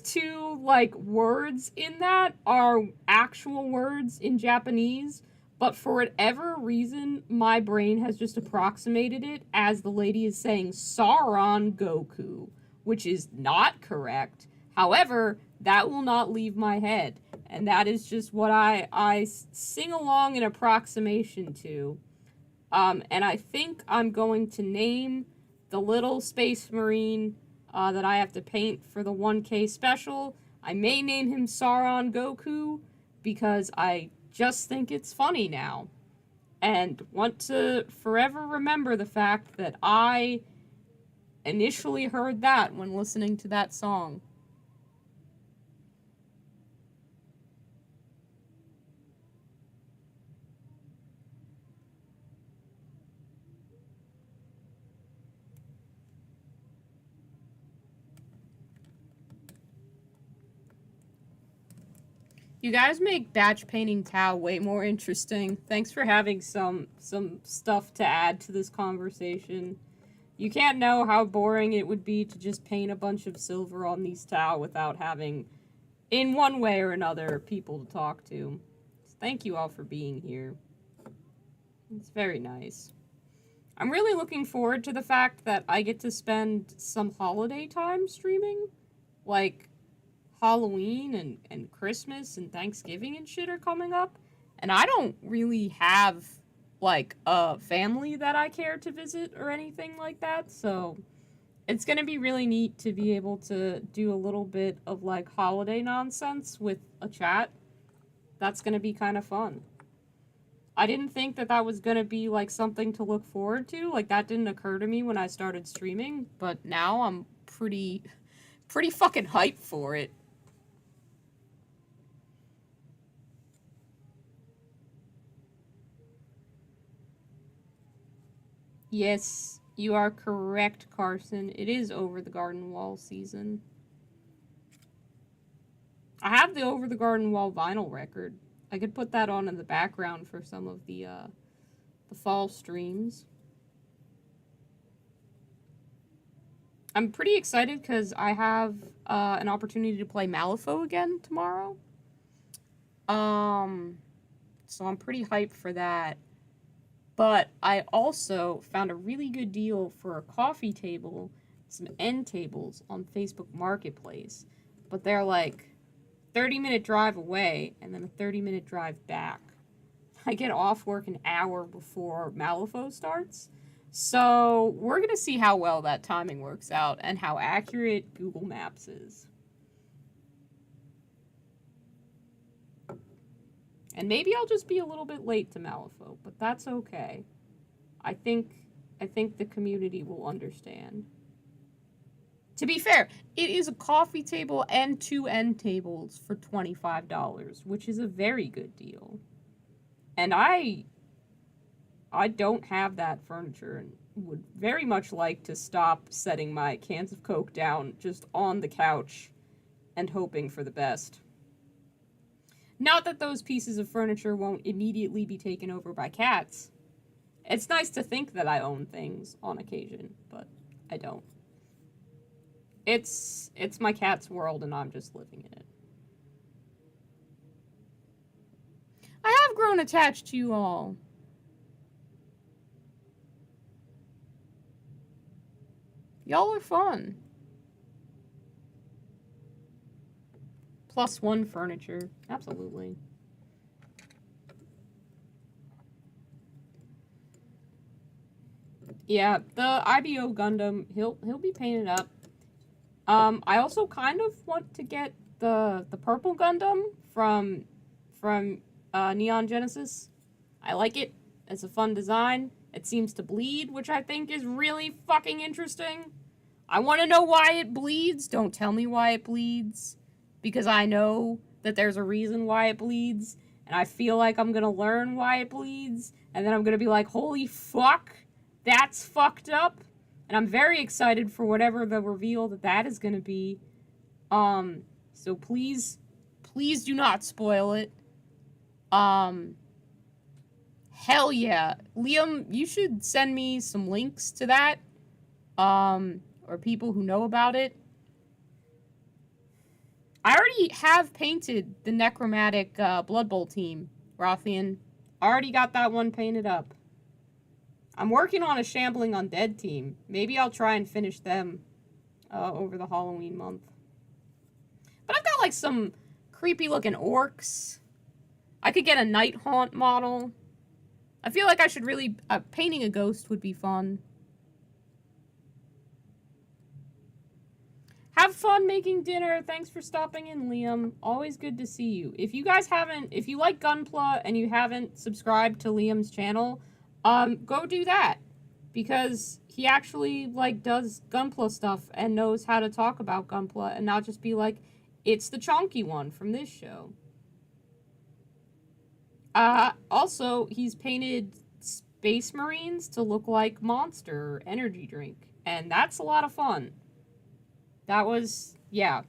S1: two like words in that are actual words in Japanese, but for whatever reason my brain has just approximated it as the lady is saying Sauron Goku, which is not correct. However, that will not leave my head, and that is just what I sing along in approximation to. And I think I'm going to name the little space marine that I have to paint for the 1K special. I may name him Sauron Goku because I just think it's funny now. And want to forever remember the fact that I initially heard that when listening to that song. You guys make batch painting Tau way more interesting. Thanks for having some stuff to add to this conversation. You can't know how boring it would be to just paint a bunch of silver on these Tau without having, in one way or another, people to talk to. So thank you all for being here. It's very nice. I'm really looking forward to the fact that I get to spend some holiday time streaming. Like, Halloween and Christmas and Thanksgiving and shit are coming up. And I don't really have, like, a family that I care to visit or anything like that. So it's going to be really neat to be able to do a little bit of, like, holiday nonsense with a chat. That's going to be kind of fun. I didn't think that that was going to be, like, something to look forward to. Like, that didn't occur to me when I started streaming. But now I'm pretty fucking hyped for it. Yes, you are correct, Carson. It is Over the Garden Wall season. I have the Over the Garden Wall vinyl record. I could put that on in the background for some of the fall streams. I'm pretty excited because I have an opportunity to play Malifaux again tomorrow. So I'm pretty hyped for that. But I also found a really good deal for a coffee table, some end tables on Facebook Marketplace. But they're like 30-minute drive away and then a 30-minute drive back. I get off work an hour before Malifaux starts. So we're going to see how well that timing works out and how accurate Google Maps is. And maybe I'll just be a little bit late to Malifaux, but that's okay. I think the community will understand. To be fair, it is a coffee table and 2 end tables for $25, which is a very good deal. And I don't have that furniture and would very much like to stop setting my cans of Coke down just on the couch and hoping for the best. Not that those pieces of furniture won't immediately be taken over by cats. It's nice to think that I own things on occasion, but I don't. It's my cat's world and I'm just living in it. I have grown attached to you all. Y'all are fun. +1 furniture. Absolutely. Yeah, the IBO Gundam, he'll be painted up. I also kind of want to get the purple Gundam from Neon Genesis. I like it. It's a fun design. It seems to bleed, which I think is really fucking interesting. I want to know why it bleeds. Don't tell me why it bleeds. Because I know that there's a reason why it bleeds, and I feel like I'm gonna learn why it bleeds, and then I'm gonna be like, holy fuck, that's fucked up. And I'm very excited for whatever the reveal that is gonna be. So please Please do not spoil it. Hell yeah. Liam, you should send me some links to that. Or people who know about it. I already have painted the Necromantic Blood Bowl team, Rothian. Already got that one painted up. I'm working on a Shambling Undead team. Maybe I'll try and finish them over the Halloween month. But I've got like some creepy looking orcs. I could get a Night Haunt model. I feel like I should really... painting a ghost would be fun. Have fun making dinner. Thanks for stopping in, Liam. Always good to see you. If you guys haven't... If you like Gunpla and you haven't subscribed to Liam's channel, go do that. Because he actually, like, does Gunpla stuff and knows how to talk about Gunpla and not just be like, it's the chonky one from this show. Also, he's painted Space Marines to look like Monster energy drink. And that's a lot of fun. That was, yeah,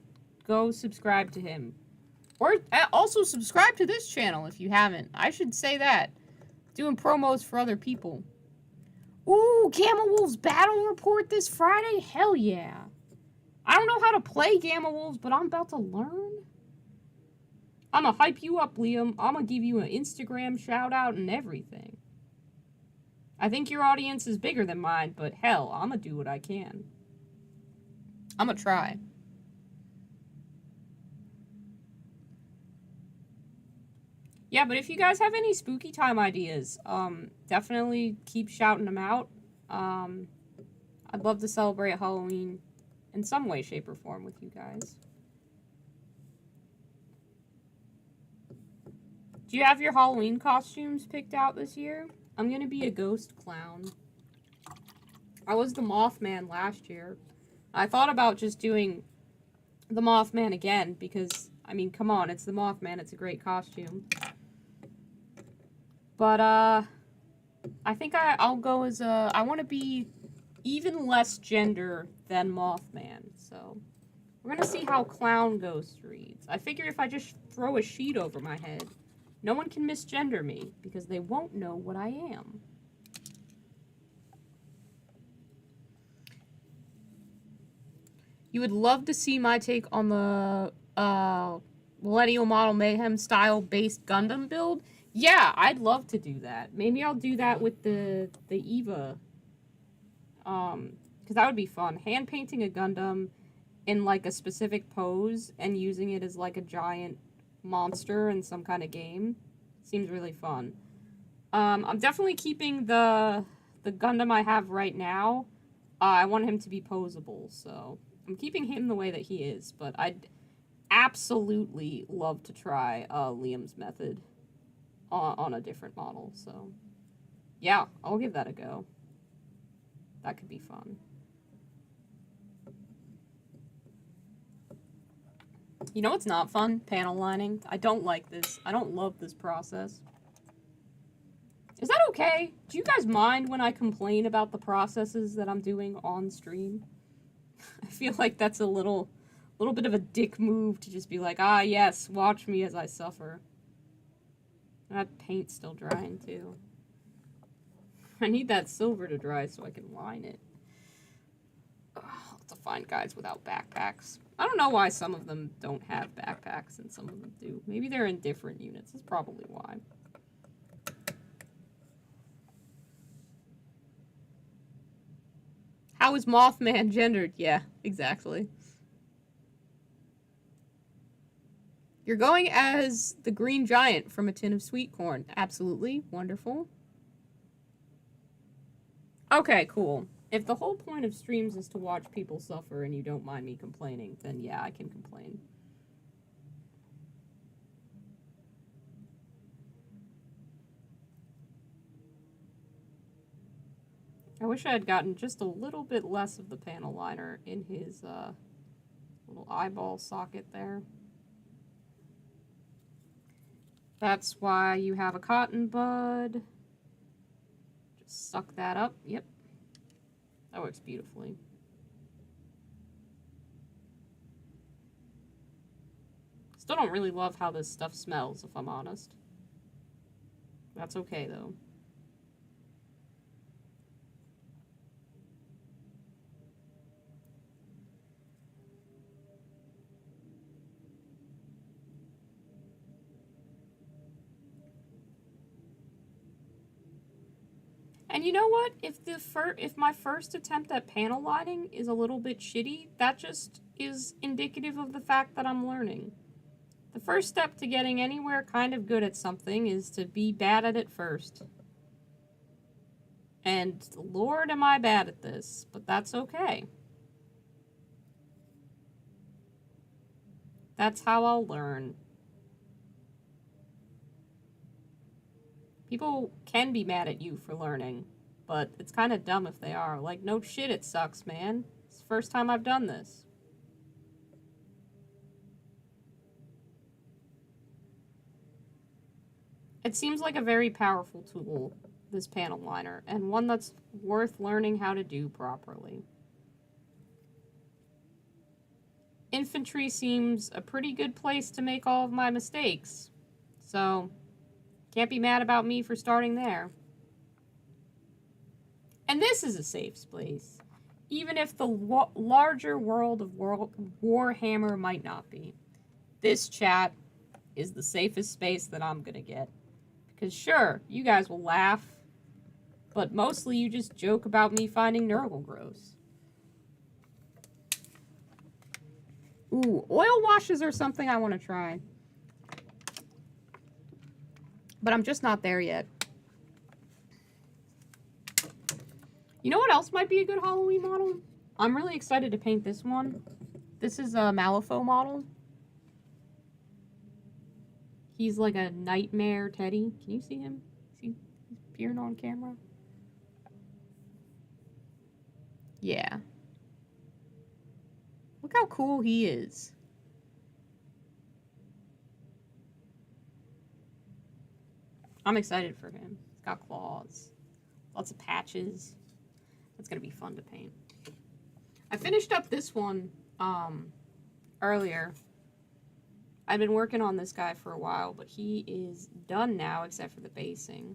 S1: go subscribe to him. Or also subscribe to this channel if you haven't. I should say that. Doing promos for other people. Ooh, Gamma Wolves Battle Report this Friday? Hell yeah. I don't know how to play Gamma Wolves, but I'm about to learn. I'm gonna hype you up, Liam. I'm gonna give you an Instagram shout out and everything. I think your audience is bigger than mine, but hell, I'm gonna do what I can. I'm gonna try. Yeah, but if you guys have any spooky time ideas, definitely keep shouting them out. I'd love to celebrate Halloween in some way, shape, or form with you guys. Do you have your Halloween costumes picked out this year? I'm gonna be a ghost clown. I was the Mothman last year. I thought about just doing the Mothman again because, I mean, come on, it's the Mothman. It's a great costume. But, I think I'll go as I want to be even less gender than Mothman. So, we're going to see how Clown Ghost reads. I figure if I just throw a sheet over my head, no one can misgender me because they won't know what I am. You would love to see my take on the Millennial Model Mayhem style based Gundam build? Yeah, I'd love to do that. Maybe I'll do that with the Eva. Because that would be fun. Hand painting a Gundam in like a specific pose and using it as like a giant monster in some kind of game seems really fun. I'm definitely keeping the Gundam I have right now. I want him to be posable, so I'm keeping him the way that he is, but I'd absolutely love to try Liam's method on a different model, so yeah, I'll give that a go. That could be fun. You know what's not fun? Panel lining. I don't like this. I don't love this process. Is that okay? Do you guys mind when I complain about the processes that I'm doing on stream? I feel like that's a little bit of a dick move to just be like, ah, yes, watch me as I suffer. That paint's still drying, too. I need that silver to dry so I can line it. Ugh, I'll have to find guides without backpacks. I don't know why some of them don't have backpacks and some of them do. Maybe they're in different units. That's probably why. How is Mothman gendered? Yeah, exactly. You're going as the Green Giant from A Tin of Sweet Corn. Absolutely. Wonderful. Okay, cool. If the whole point of streams is to watch people suffer and you don't mind me complaining, then yeah, I can complain. I wish I had gotten just a little bit less of the panel liner in his little eyeball socket there. That's why you have a cotton bud. Just suck that up. Yep. That works beautifully. Still don't really love how this stuff smells, if I'm honest. That's okay, though. And you know what? If my first attempt at panel lining is a little bit shitty, that just is indicative of the fact that I'm learning. The first step to getting anywhere kind of good at something is to be bad at it first. And Lord, am I bad at this, but that's okay. That's how I'll learn. People can be mad at you for learning, but it's kind of dumb if they are. Like, no shit, it sucks, man. It's the first time I've done this. It seems like a very powerful tool, this panel liner, and one that's worth learning how to do properly. Infantry seems a pretty good place to make all of my mistakes, so can't be mad about me for starting there. And this is a safe place, even if the larger world of Warhammer might not be. This chat is the safest space that I'm gonna get. Because sure, you guys will laugh, but mostly you just joke about me finding Nurgle gross. Ooh, oil washes are something I want to try. But I'm just not there yet. You know what else might be a good Halloween model? I'm really excited to paint this one. This is a Malifaux model. He's like a nightmare teddy. Can you see him? He's appearing on camera. Yeah. Look how cool he is. I'm excited for him. He's got claws. Lots of patches. That's gonna be fun to paint. I finished up this one earlier. I've been working on this guy for a while, but he is done now except for the basing.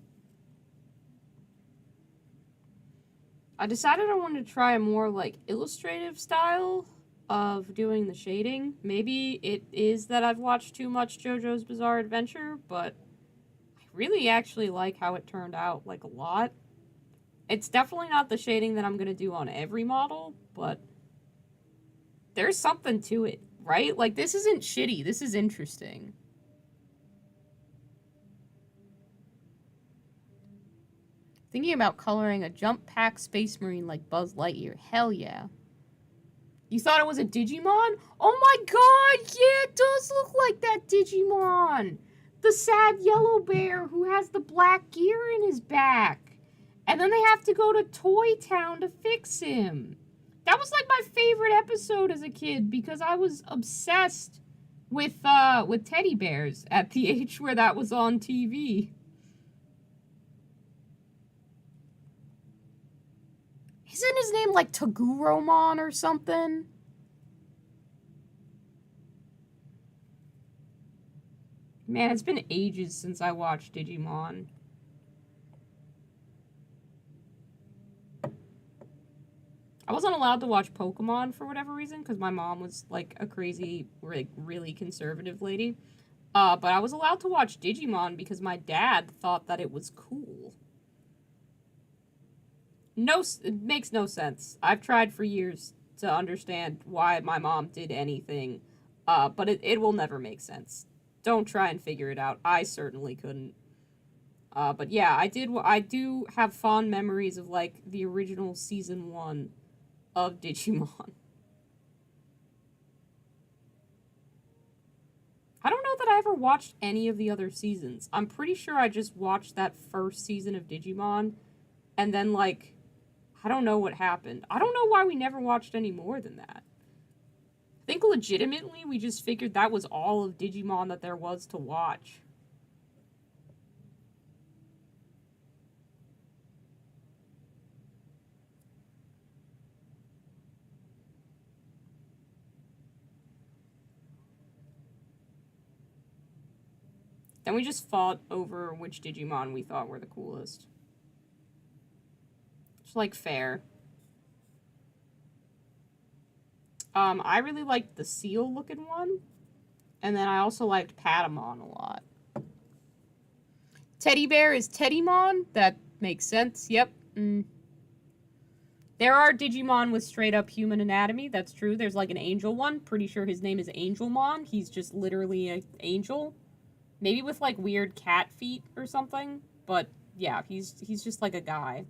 S1: I decided I wanted to try a more like illustrative style of doing the shading. Maybe it is that I've watched too much JoJo's Bizarre Adventure, but I really actually like how it turned out, like a lot. It's definitely not the shading that I'm going to do on every model, but there's something to it, right? Like, this isn't shitty. This is interesting. Thinking about coloring a jump pack space marine like Buzz Lightyear. Hell yeah. You thought it was a Digimon? Oh my god, yeah, it does look like that Digimon! The sad yellow bear who has the black gear in his back. And then they have to go to Toy Town to fix him. That was like my favorite episode as a kid because I was obsessed with teddy bears at the age where that was on TV. Isn't his name like Taguromon or something? Man, it's been ages since I watched Digimon. I wasn't allowed to watch Pokemon for whatever reason because my mom was like a crazy, like, really conservative lady. But I was allowed to watch Digimon because my dad thought that it was cool. No, it makes no sense. I've tried for years to understand why my mom did anything, but it will never make sense. Don't try and figure it out. I certainly couldn't. But yeah, I do have fond memories of like the original season 1 of Digimon. I don't know that I ever watched any of the other seasons. I'm pretty sure I just watched that first season of Digimon, and then, like, I don't know what happened. I don't know why we never watched any more than that. I think legitimately we just figured that was all of Digimon that there was to watch. Then we just fought over which Digimon we thought were the coolest. It's like fair. I really liked the seal looking one. And then I also liked Patamon a lot. Teddy Bear is Teddymon? That makes sense. Yep. There are Digimon with straight up human anatomy. That's true. There's like an angel one. Pretty sure his name is Angelmon. He's just literally an angel. Maybe with like weird cat feet or something. But yeah, he's just like a guy.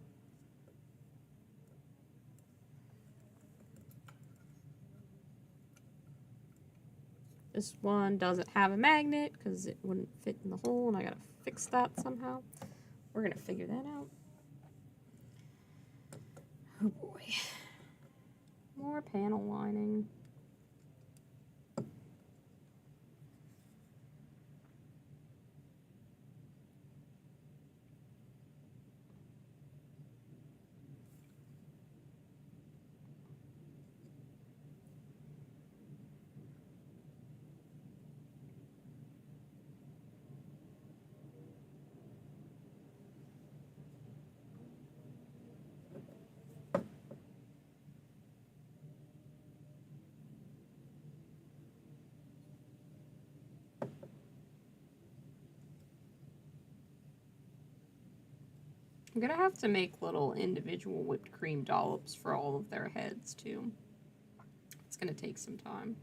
S1: This one doesn't have a magnet because it wouldn't fit in the hole, and I gotta fix that somehow. We're gonna figure that out. Oh boy. More panel lining. I'm gonna have to make little individual whipped cream dollops for all of their heads, too. It's gonna take some time.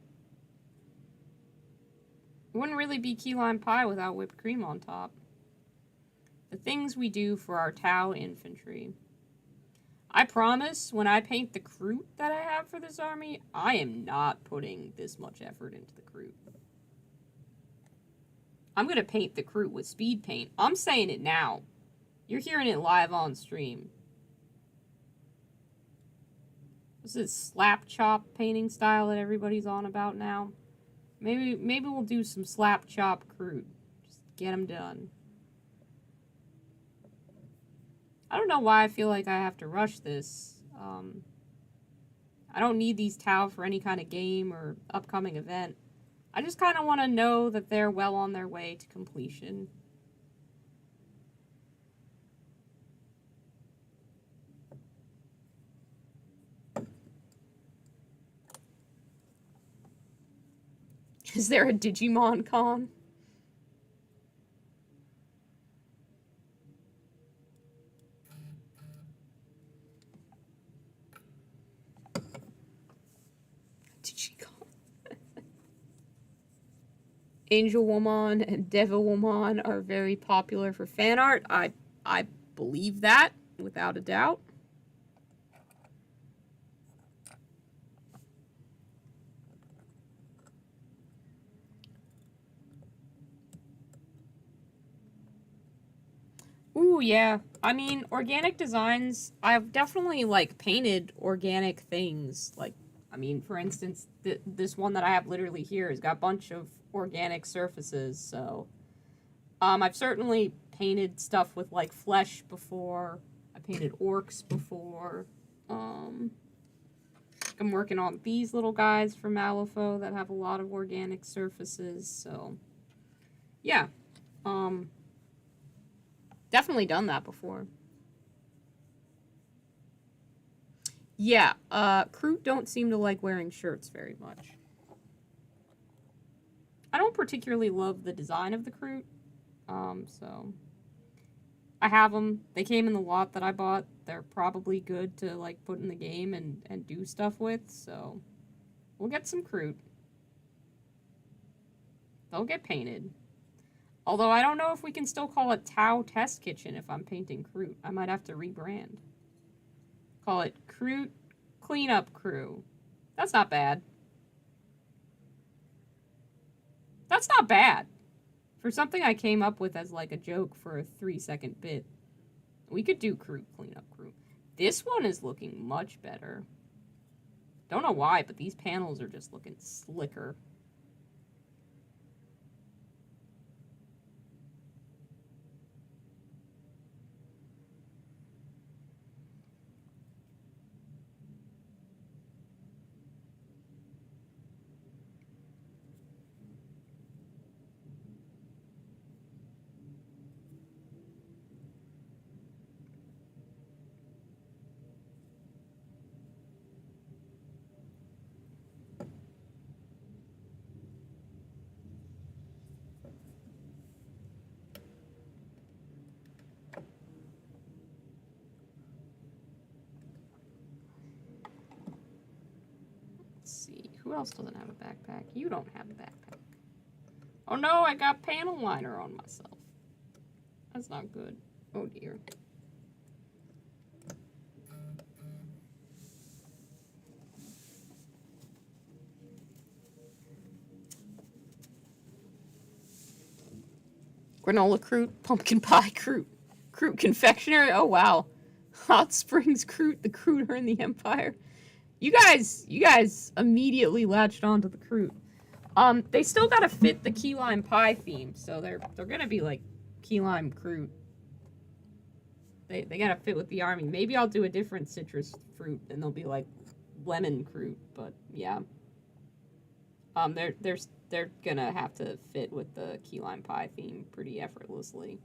S1: It wouldn't really be key lime pie without whipped cream on top. The things we do for our Tau infantry. I promise, when I paint the Kroot that I have for this army, I am not putting this much effort into the Kroot. I'm gonna paint the Kroot with speed paint. I'm saying it now. You're hearing it live on stream. This is slap chop painting style that everybody's on about now. Maybe we'll do some slap chop Kroot. Just get them done. I don't know why I feel like I have to rush this. I don't need these Tau for any kind of game or upcoming event. I just kind of want to know that they're well on their way to completion. Is there a Digimon Con? Digicon. Angelwomon and Devilwomon are very popular for fan art. I believe that, without a doubt. Ooh, yeah. I mean, organic designs, I've definitely, like, painted organic things. Like, I mean, for instance, this one that I have literally here has got a bunch of organic surfaces, so... I've certainly painted stuff with, like, flesh before. I painted orcs before. I'm working on these little guys from Malifaux that have a lot of organic surfaces, so... Yeah. Definitely done that before. Yeah, Kroot don't seem to like wearing shirts very much. I don't particularly love the design of the Kroot, so... I have them. They came in the lot that I bought. They're probably good to, like, put in the game and do stuff with, so... We'll get some Kroot. They'll get painted. Although I don't know if we can still call it Tau Test Kitchen if I'm painting Kroot. I might have to rebrand. Call it Kroot Cleanup Crew. That's not bad. That's not bad. For something I came up with as like a joke for a 3-second bit. We could do Kroot Cleanup Crew. This one is looking much better. Don't know why, but these panels are just looking slicker. else doesn't have a backpack? You don't have a backpack. Oh no, I got panel liner on myself. That's not good. Oh dear. Granola Kroot, pumpkin pie Kroot, Kroot confectionery. Oh wow, Hot Springs Kroot, the Krooter in the Empire. You guys immediately latched onto the Kroot. They still gotta fit the key lime pie theme, so they're gonna be like key lime Kroot. They gotta fit with the army. Maybe I'll do a different citrus fruit, and they'll be like lemon Kroot. But yeah, they're gonna have to fit with the key lime pie theme pretty effortlessly.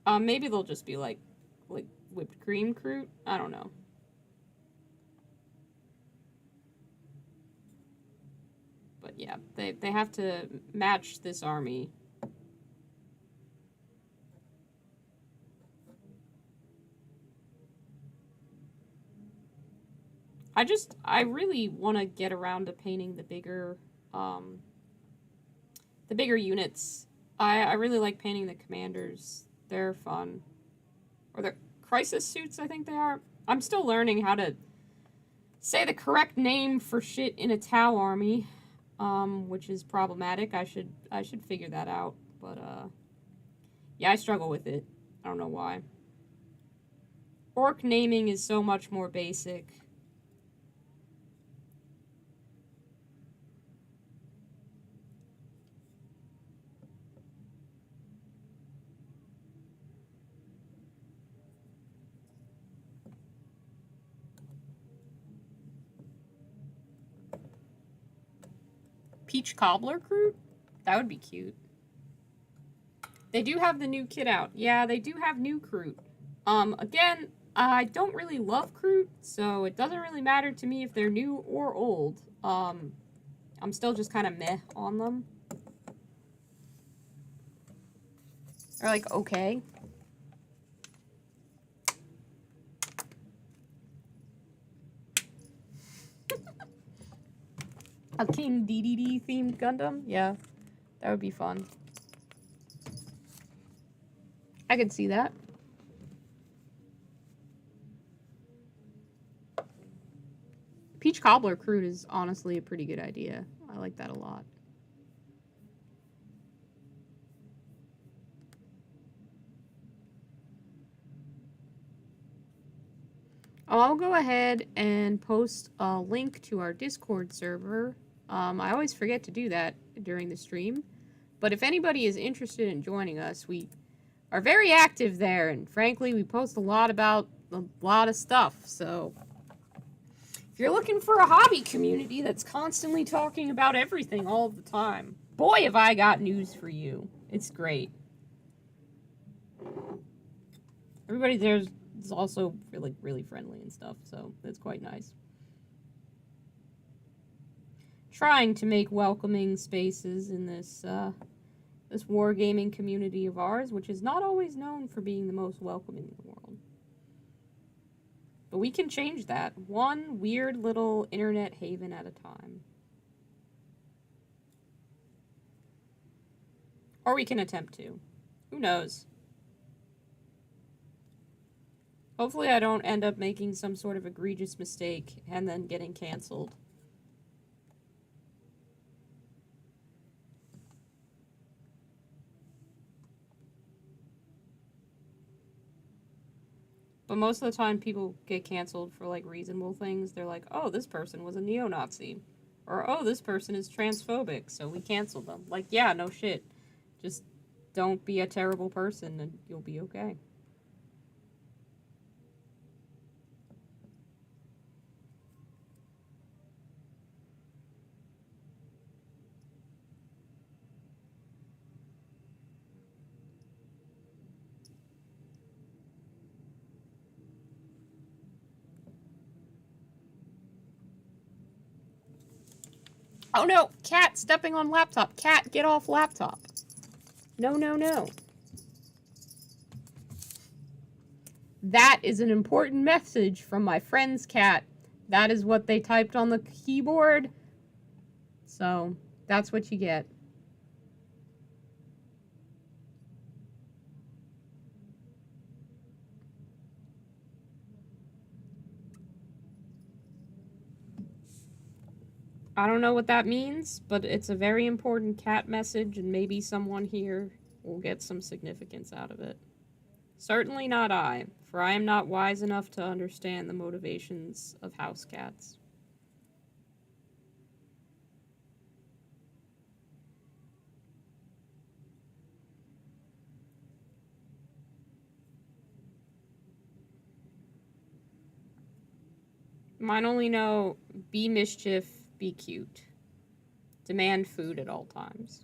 S1: Maybe they'll just be like whipped cream Kroot. I don't know. But yeah, they have to match this army. I really want to get around to painting the bigger units. I really like painting the commanders. They're fun. Or the crisis suits, I think they are. I'm still learning how to say the correct name for shit in a Tau army, which is problematic. I should figure that out. But yeah, I struggle with it. I don't know why. Orc naming is so much more basic. Peach Cobbler Kroot? That would be cute. They do have the new kit out. Yeah, they do have new Kroot. Again, I don't really love Kroot, so it doesn't really matter to me if they're new or old. I'm still just kind of meh on them. They're like, okay. A King DDD themed Gundam? Yeah, that would be fun. I could see that. Peach Cobbler Kroot is honestly a pretty good idea. I like that a lot. I'll go ahead and post a link to our Discord server. I always forget to do that during the stream. But if anybody is interested in joining us, we are very active there. And frankly, we post a lot about a lot of stuff. So if you're looking for a hobby community that's constantly talking about everything all the time, boy, have I got news for you. It's great. Everybody there's also really friendly and stuff, so that's quite nice. Trying to make welcoming spaces in this this wargaming community of ours, which is not always known for being the most welcoming in the world. But we can change that, one weird little internet haven at a time. Or we can attempt to. Who knows? Hopefully I don't end up making some sort of egregious mistake and then getting canceled. But most of the time people get canceled for like reasonable things. They're like, oh, this person was a neo-Nazi. Or, oh, this person is transphobic, so we canceled them. Like, yeah, no shit. Just don't be a terrible person and you'll be okay. Oh no! Cat stepping on laptop. Cat, get off laptop. No, no, no. That is an important message from my friend's cat. That is what they typed on the keyboard. So, that's what you get. I don't know what that means, but it's a very important cat message, and maybe someone here will get some significance out of it. Certainly not I, for I am not wise enough to understand the motivations of house cats. Mine only know be mischief, be cute. Demand food at all times.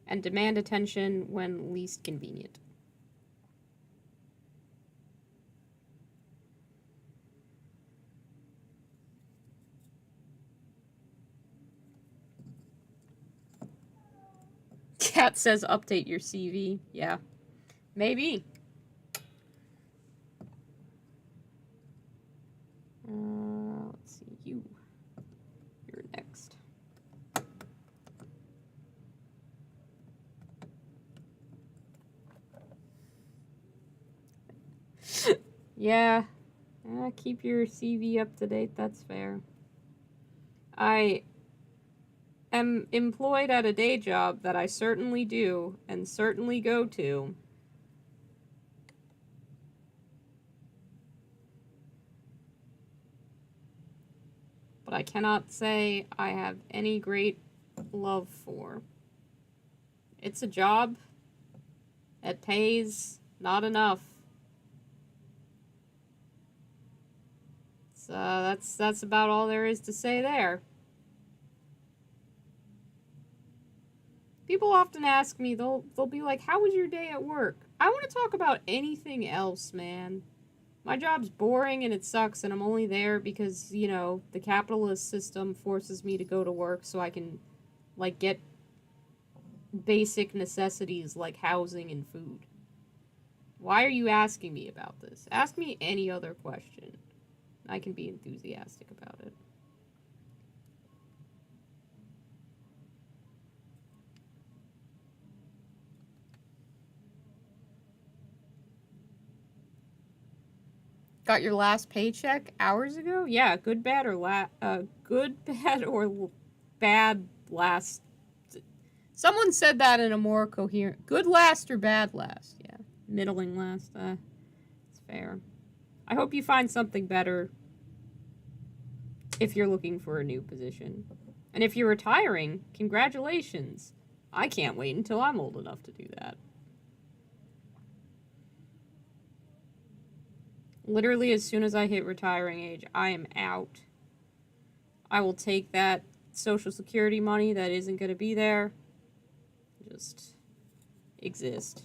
S1: And demand attention when least convenient. Cat says update your CV. Yeah. Maybe. Let's see. You're next. Yeah. Keep your CV up to date. That's fair. I am employed at a day job that I certainly do and certainly go to. But I cannot say I have any great love for. It's a job. It pays not enough. So that's about all there is to say there. People often ask me, they'll be like, "How was your day at work?" I want to talk about anything else, man. My job's boring and it sucks, and I'm only there because, you know, the capitalist system forces me to go to work so I can, like, get basic necessities like housing and food. Why are you asking me about this? Ask me any other question. I can be enthusiastic about it. Got your last paycheck hours ago? Yeah, good, bad, or good, bad, or bad last. Someone said that in a more coherent. Good last or bad last? Yeah, middling last. It's fair. I hope you find something better if you're looking for a new position. And if you're retiring, congratulations. I can't wait until I'm old enough to do that. Literally, as soon as I hit retiring age, I am out. I will take that Social Security money that isn't going to be there. Just exist.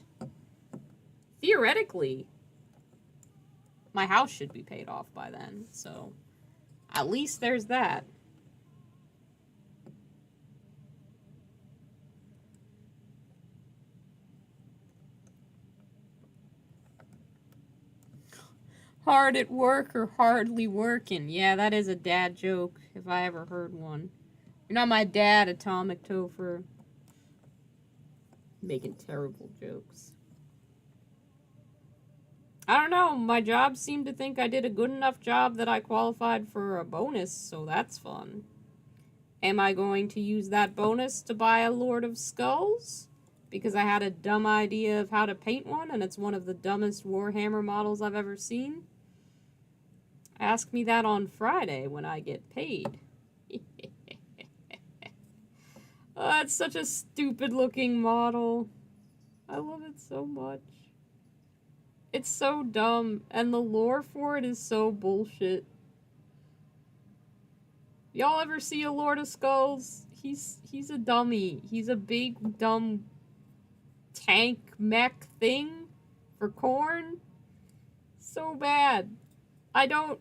S1: Theoretically, my house should be paid off by then, so at least there's that. Hard at work or hardly working. Yeah, that is a dad joke, if I ever heard one. You're not my dad, Atomic Topher. Making terrible jokes. I don't know, my job seemed to think I did a good enough job that I qualified for a bonus, so that's fun. Am I going to use that bonus to buy a Lord of Skulls? Because I had a dumb idea of how to paint one, and it's one of the dumbest Warhammer models I've ever seen? Ask me that on Friday when I get paid. Oh, that's such a stupid looking model. I love it so much. It's so dumb, and the lore for it is so bullshit. Y'all ever see a Lord of Skulls? He's a dummy. He's a big, dumb tank mech thing for Khorne. So bad. I don't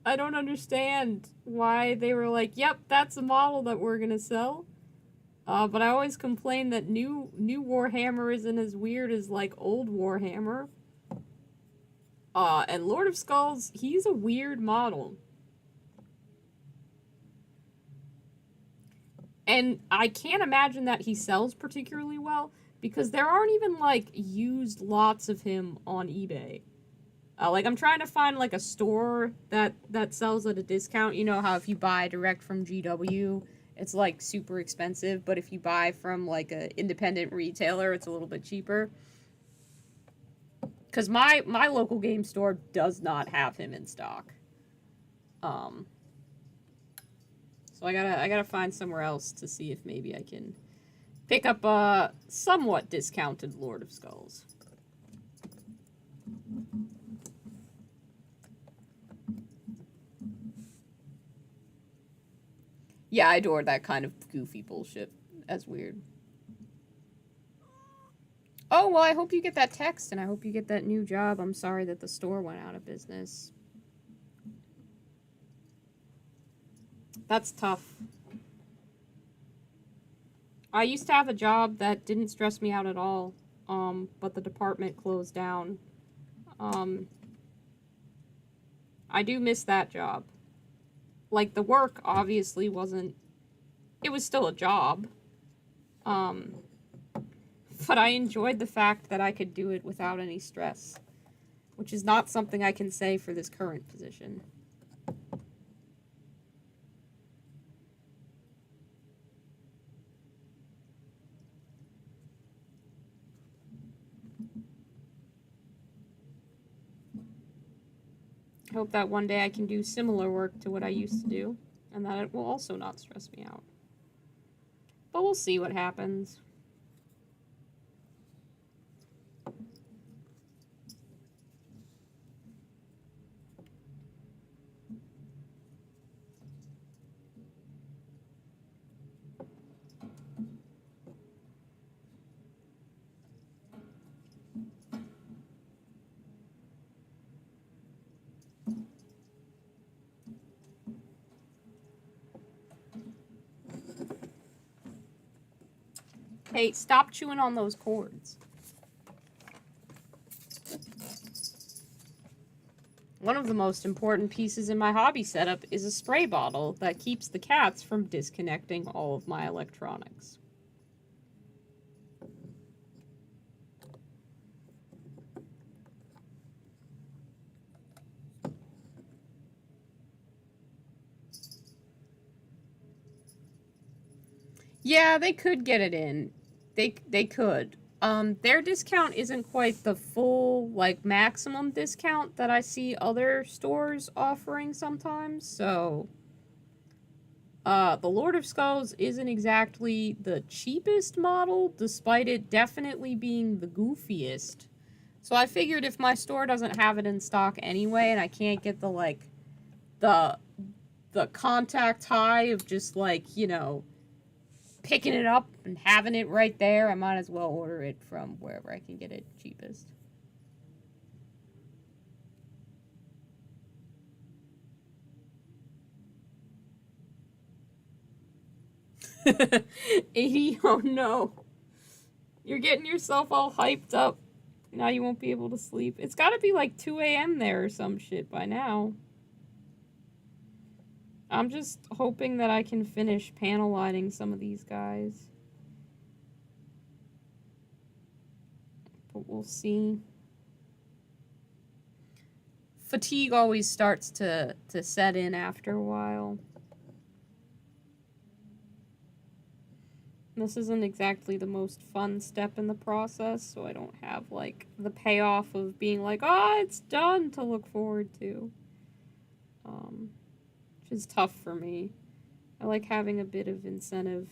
S1: understand why they were like, yep, that's a model that we're gonna sell. But I always complain that new Warhammer isn't as weird as like old Warhammer. And Lord of Skulls, he's a weird model. And I can't imagine that he sells particularly well because there aren't even like used lots of him on eBay. Like I'm trying to find like a store that sells at a discount. You know how if you buy direct from GW, it's like super expensive, but if you buy from like a independent retailer, it's a little bit cheaper. Cuz my local game store does not have him in stock. Um so I got to find somewhere else to see if maybe I can pick up a somewhat discounted Lord of Skulls. Yeah, I adore that kind of goofy bullshit. That's weird. Oh, well, I hope you get that text and I hope you get that new job. I'm sorry that the store went out of business. That's tough. I used to have a job that didn't stress me out at all, but the department closed down. I do miss that job. Like, the work obviously wasn't... It was still a job. But I enjoyed the fact that I could do it without any stress, which is not something I can say for this current position. I hope that one day I can do similar work to what I used to do, and that it will also not stress me out. But we'll see what happens. Hey, stop chewing on those cords. One of the most important pieces in my hobby setup is a spray bottle that keeps the cats from disconnecting all of my electronics. Yeah, they could get it in. They could. Their discount isn't quite the full, like, maximum discount that I see other stores offering sometimes, so... the Lord of Skulls isn't exactly the cheapest model, despite it definitely being the goofiest. So I figured if my store doesn't have it in stock anyway, and I can't get the, like, the contact high of just, like, you know, picking it up and having it right there, I might as well order it from wherever I can get it cheapest. $80? Oh no. You're getting yourself all hyped up. Now you won't be able to sleep. It's gotta be like 2 a.m. there or some shit by now. I'm just hoping that I can finish panel lining some of these guys. But we'll see. Fatigue always starts to set in after a while. This isn't exactly the most fun step in the process, so I don't have, like, the payoff of being like, oh, it's done to look forward to. Which is tough for me. I like having a bit of incentive,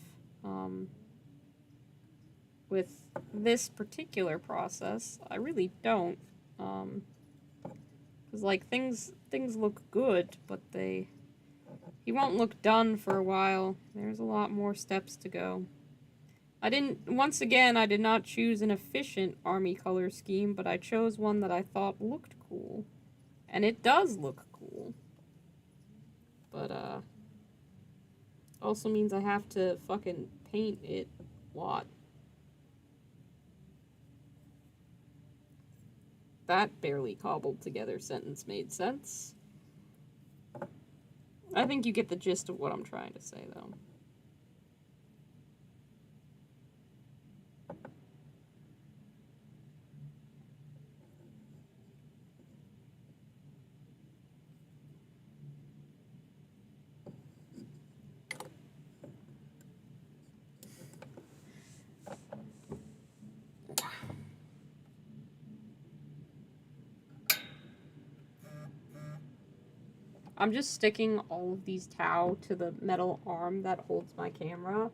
S1: with this particular process. I really don't, because, like, things look good, but he won't look done for a while. There's a lot more steps to go. Once again, I did not choose an efficient army color scheme, but I chose one that I thought looked cool. And it does look cool. But, also means I have to fucking paint it a lot. That barely cobbled together sentence made sense. I think you get the gist of what I'm trying to say, though. I'm just sticking all of these Tau to the metal arm that holds my camera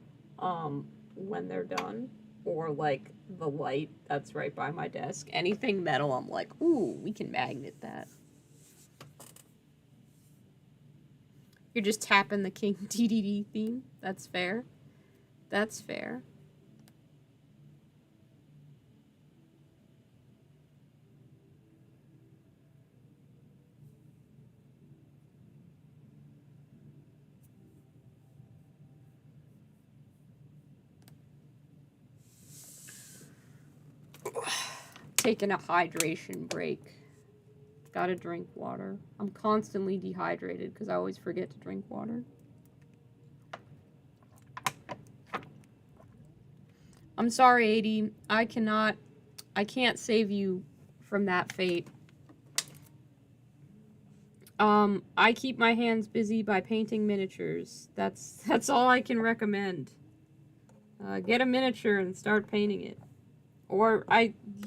S1: when they're done. Or, like, the light that's right by my desk. Anything metal, I'm like, ooh, we can magnet that. You're just tapping the King DDD theme. That's fair. That's fair. Taking a hydration break. Gotta drink water. I'm constantly dehydrated because I always forget to drink water. I'm sorry, 80. I can't save you from that fate. I keep my hands busy by painting miniatures. That's all I can recommend. Get a miniature and start painting it. Or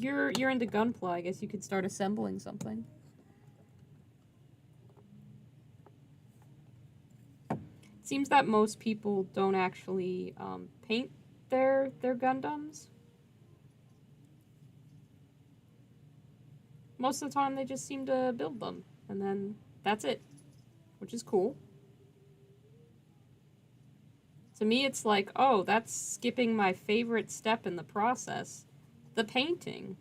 S1: you're into Gunpla. I guess you could start assembling something. It seems that most people don't actually paint their Gundams. Most of the time, they just seem to build them, and then that's it, which is cool. To me, it's like, oh, that's skipping my favorite step in the process, the painting.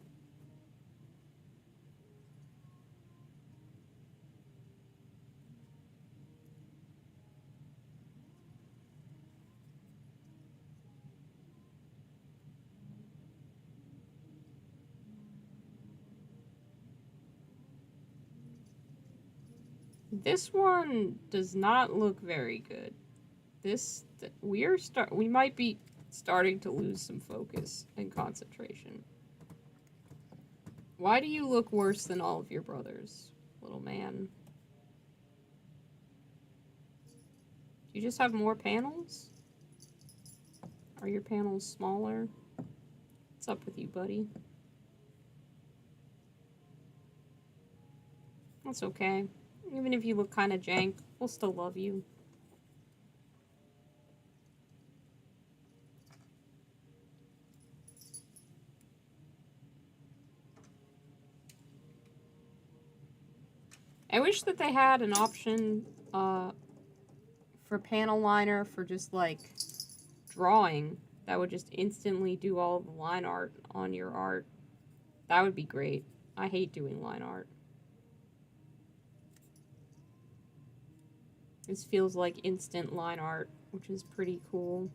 S1: This one does not look very good. We might be starting to lose some focus and concentration. Why do you look worse than all of your brothers, little man? Do you just have more panels? Are your panels smaller? What's up with you, buddy? That's okay. Even if you look kind of jank, we'll still love you. I wish that they had an option for panel liner for just like drawing that would just instantly do all the line art on your art. That would be great. I hate doing line art. This feels like instant line art, which is pretty cool.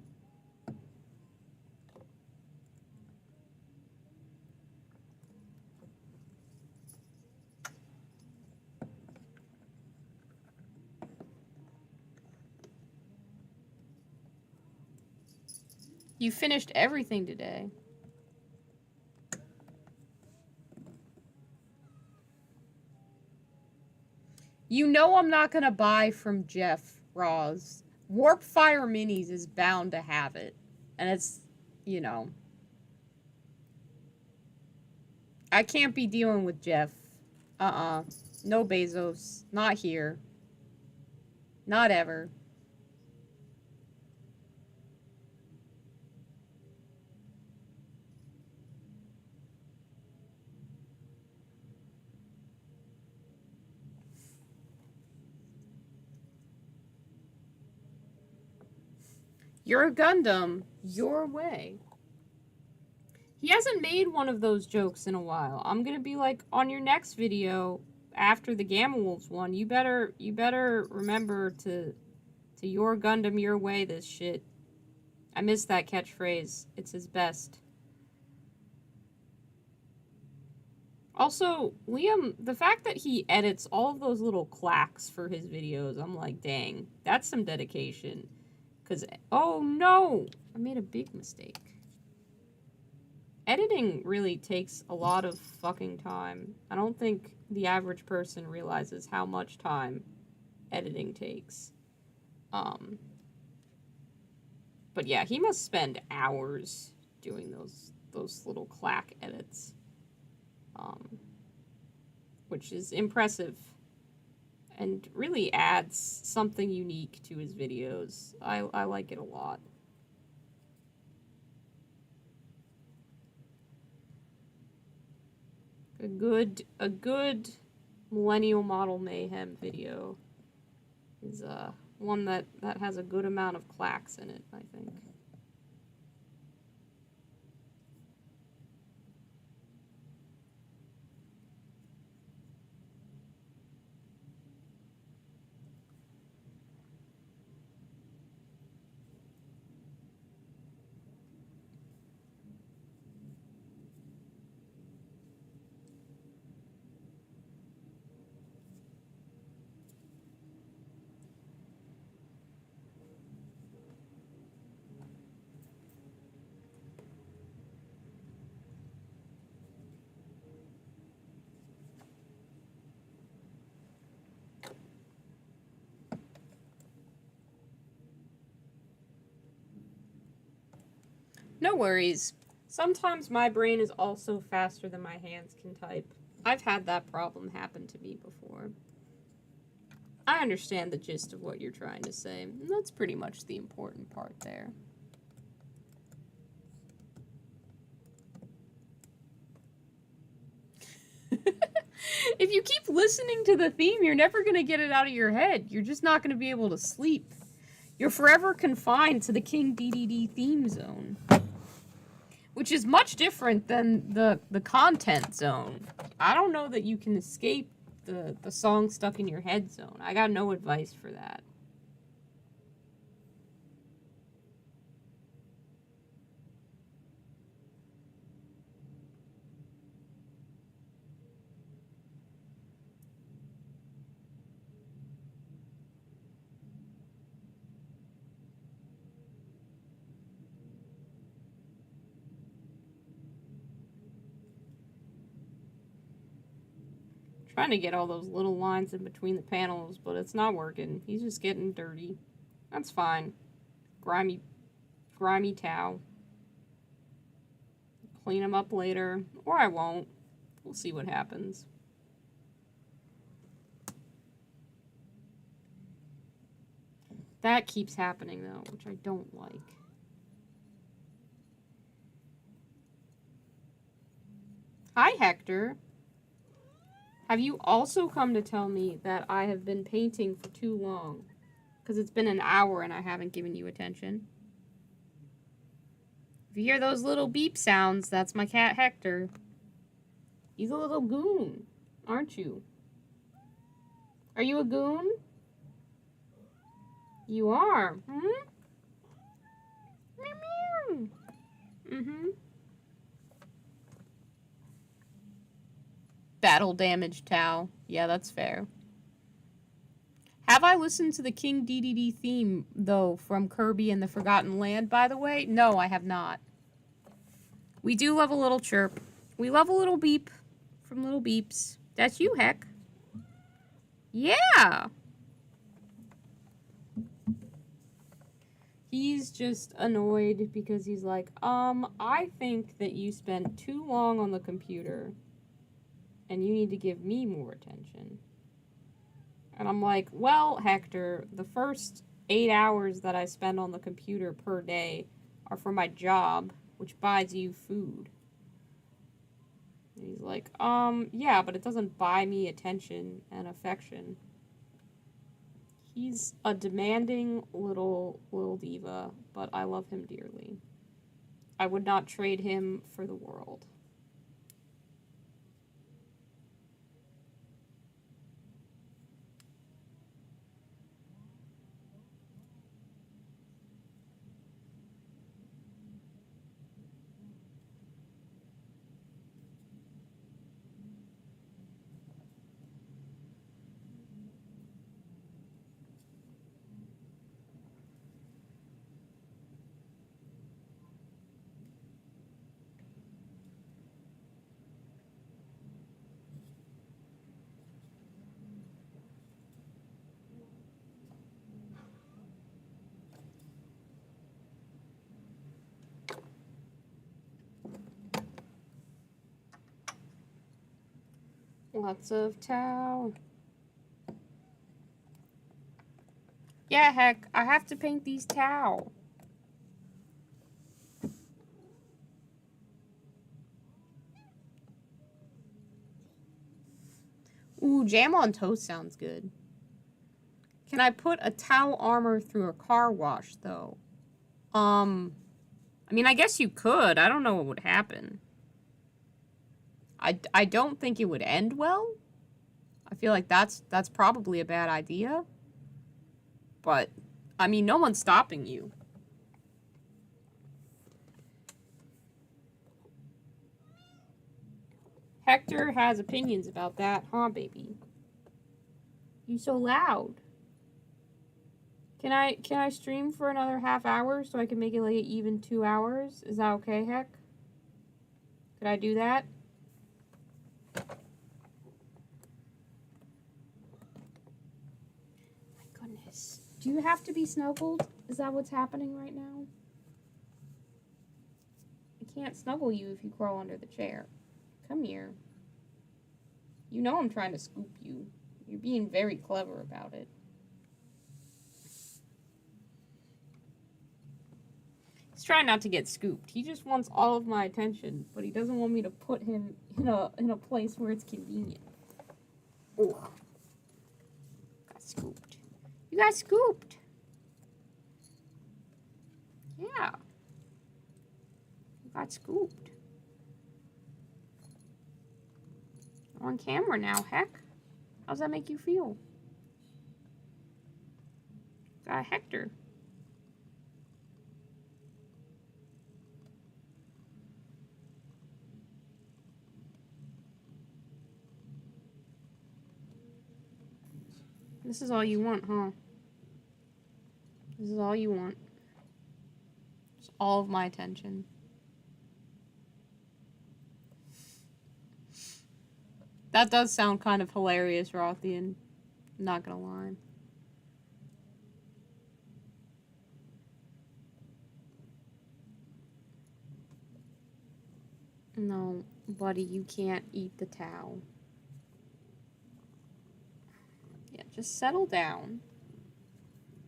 S1: You finished everything today. You know I'm not gonna buy from Jeff Ross. Warp Fire Minis is bound to have it. And it's, you know. I can't be dealing with Jeff. No Bezos. Not here. Not ever. You're a Gundam. Your way. He hasn't made one of those jokes in a while. I'm gonna be like, on your next video, after the Gamma Wolves one, you better remember to your Gundam your way this shit. I miss that catchphrase. It's his best. Also, Liam, the fact that he edits all of those little clacks for his videos, I'm like, dang, that's some dedication. Because, oh no, I made a big mistake. Editing really takes a lot of fucking time. I don't think the average person realizes how much time editing takes. But yeah, he must spend hours doing those little clack edits. Which is impressive and really adds something unique to his videos. I like it a lot. A good Millennial Model Mayhem video is one that has a good amount of clacks in it, I think. No worries. Sometimes my brain is also faster than my hands can type. I've had that problem happen to me before. I understand the gist of what you're trying to say, and that's pretty much the important part there. If you keep listening to the theme, you're never going to get it out of your head. You're just not going to be able to sleep. You're forever confined to the King DDD theme zone, which is much different than the content zone. I don't know that you can escape the song stuck in your head zone. I got no advice for that. Trying to get all those little lines in between the panels, but it's not working. He's just getting dirty. That's fine. Grimy towel. Clean him up later, or I won't. We'll see what happens. That keeps happening though, which I don't like. Hi, Hector. Have you also come to tell me that I have been painting for too long? Because it's been an hour and I haven't given you attention. If you hear those little beep sounds, that's my cat Hector. He's a little goon, aren't you? Are you a goon? You are. Hmm? Meow meow. Mm-hmm. Battle damage Tau. Yeah, that's fair. Have I listened to the King DDD theme, though, from Kirby and the Forgotten Land, by the way? No, I have not. We do love a little chirp. We love a little beep from Little Beeps. That's you, Heck. Yeah! He's just annoyed because he's like, I think that you spent too long on the computer and you need to give me more attention. And I'm like, well, Hector, the first 8 hours that I spend on the computer per day are for my job, which buys you food. And he's like, yeah, but it doesn't buy me attention and affection. He's a demanding little diva, but I love him dearly. I would not trade him for the world. Lots of Tau. Yeah, heck, I have to paint these towel. Ooh, jam on toast sounds good. Can I put a towel armor through a car wash, though? I mean, I guess you could. I don't know what would happen. I don't think it would end well. I feel like that's probably a bad idea. But, I mean, no one's stopping you. Hector has opinions about that, huh, baby? You so loud. Can I stream for another half hour so I can make it like even 2 hours? Is that okay, Heck? Could I do that? My goodness. Do you have to be snuggled? Is that what's happening right now? I can't snuggle you if you crawl under the chair. Come here. You know I'm trying to scoop you. You're being very clever about it. He's trying not to get scooped. He just wants all of my attention, but he doesn't want me to put him in a place where it's convenient. Oh. Got scooped. You got scooped. Yeah. You got scooped. On camera now, heck. How's that make you feel? Got Hector. This is all you want, huh? This is all you want. Just all of my attention. That does sound kind of hilarious, Rothian. Not gonna lie. No, buddy, you can't eat the towel. Yeah, just settle down.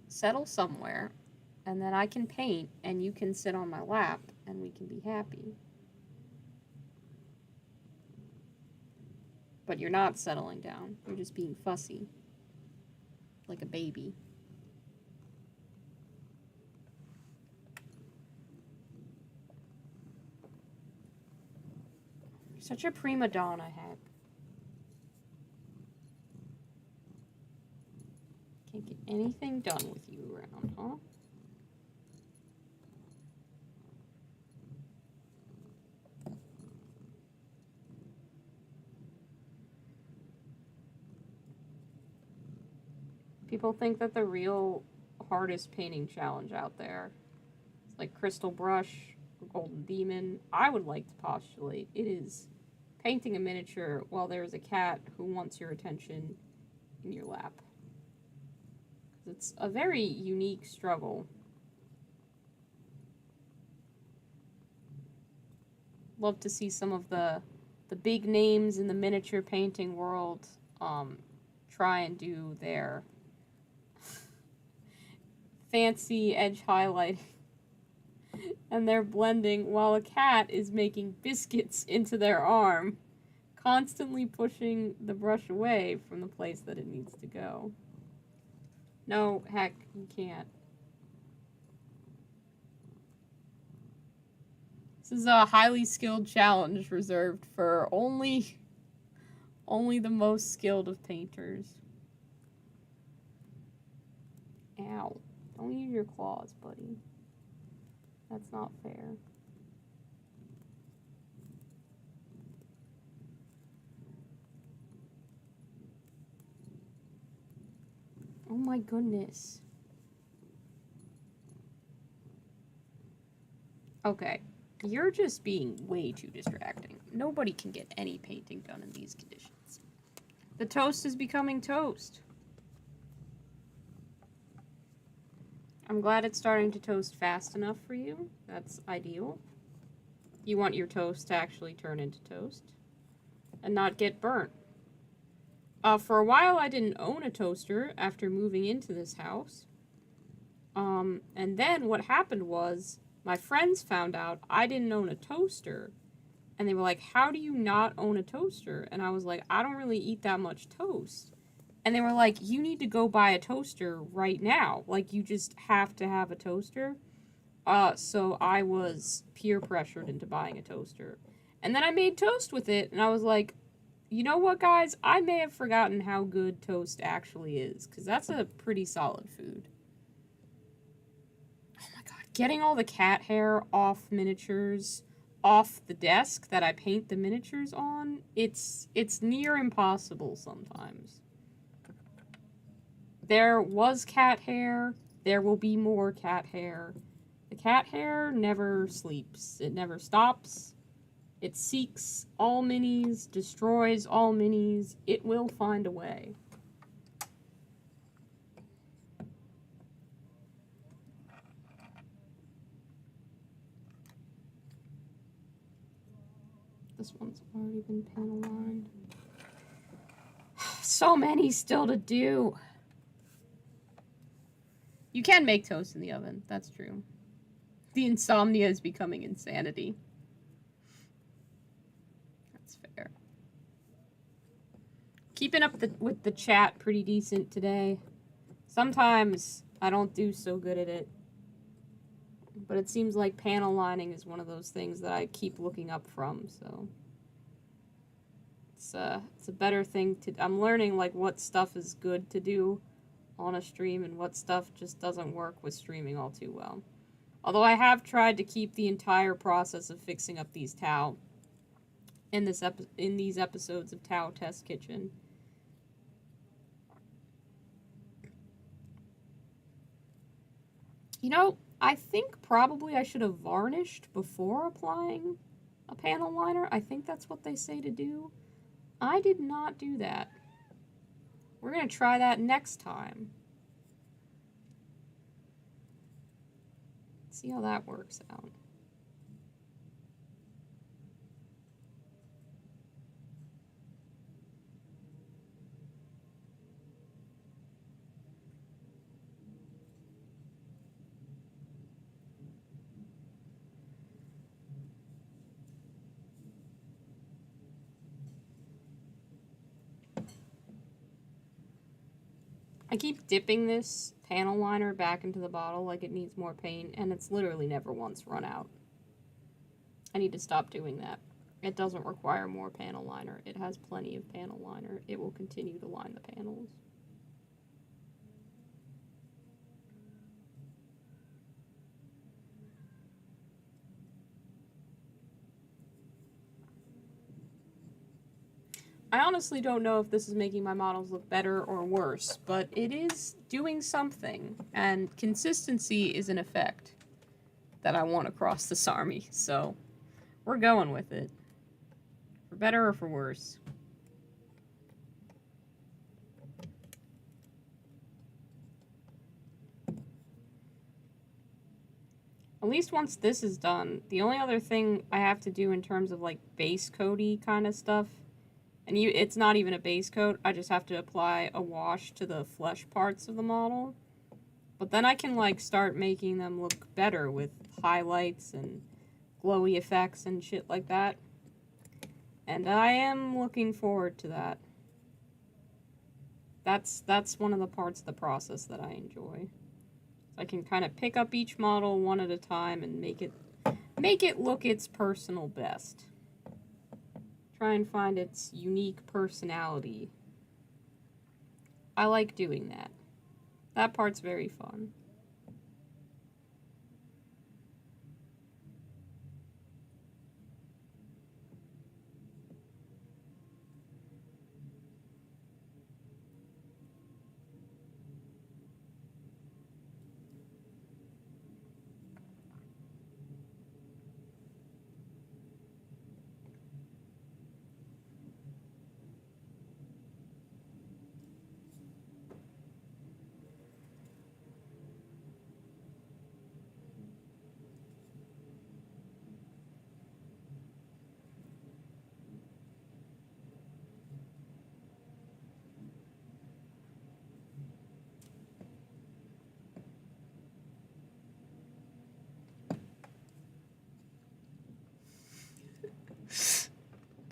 S1: Settle somewhere, and then I can paint, and you can sit on my lap, and we can be happy. But you're not settling down. You're just being fussy. Like a baby. You're such a prima donna, Heck. Can't get anything done with you around, huh? People think that the real hardest painting challenge out there is like Crystal Brush or Golden Demon. I would like to postulate it is painting a miniature while there's a cat who wants your attention in your lap. It's a very unique struggle. Love to see some of the big names in the miniature painting world try and do their fancy edge highlighting and they're blending while a cat is making biscuits into their arm, constantly pushing the brush away from the place that it needs to go. No, heck, you can't. This is a highly skilled challenge reserved for only the most skilled of painters. Ow. Don't use your claws, buddy. That's not fair. Oh my goodness. Okay. You're just being way too distracting. Nobody can get any painting done in these conditions. The toast is becoming toast. I'm glad it's starting to toast fast enough for you. That's ideal. You want your toast to actually turn into toast and not get burnt. For a while, I didn't own a toaster after moving into this house. And then what happened was my friends found out I didn't own a toaster. And they were like, "How do you not own a toaster?" And I was like, "I don't really eat that much toast." And they were like, "You need to go buy a toaster right now. Like, you just have to have a toaster." So I was peer pressured into buying a toaster. And then I made toast with it, and I was like, you know what, guys? I may have forgotten how good toast actually is, because that's a pretty solid food. Oh my god, getting all the cat hair off miniatures, off the desk that I paint the miniatures on, it's near impossible sometimes. There was cat hair, there will be more cat hair. The cat hair never sleeps, it never stops. It seeks all minis, destroys all minis. It will find a way. This one's already been panel lined. So many still to do. You can make toast in the oven, that's true. The insomnia is becoming insanity. That's fair. Keeping up with the chat pretty decent today. Sometimes I don't do so good at it. But it seems like panel lining is one of those things that I keep looking up from, so it's a better thing to. I'm learning like what stuff is good to do on a stream and what stuff just doesn't work with streaming all too well. Although I have tried to keep the entire process of fixing up these Tau in these episodes of Tau Test Kitchen. You know, I think probably I should have varnished before applying a panel liner. I think that's what they say to do. I did not do that. We're going to try that next time. See how that works out. I keep dipping this panel liner back into the bottle like it needs more paint, and it's literally never once run out. I need to stop doing that. It doesn't require more panel liner. It has plenty of panel liner. It will continue to line the panels. I honestly don't know if this is making my models look better or worse, but it is doing something, and consistency is an effect that I want across this army, so we're going with it. For better or for worse. At least once this is done, the only other thing I have to do in terms of like base coaty kind of stuff, and it's not even a base coat, I just have to apply a wash to the flesh parts of the model. But then I can like start making them look better with highlights and glowy effects and shit like that. And I am looking forward to that. That's one of the parts of the process that I enjoy. I can kind of pick up each model one at a time and make it look its personal best. Try and find its unique personality. I like doing that. That part's very fun.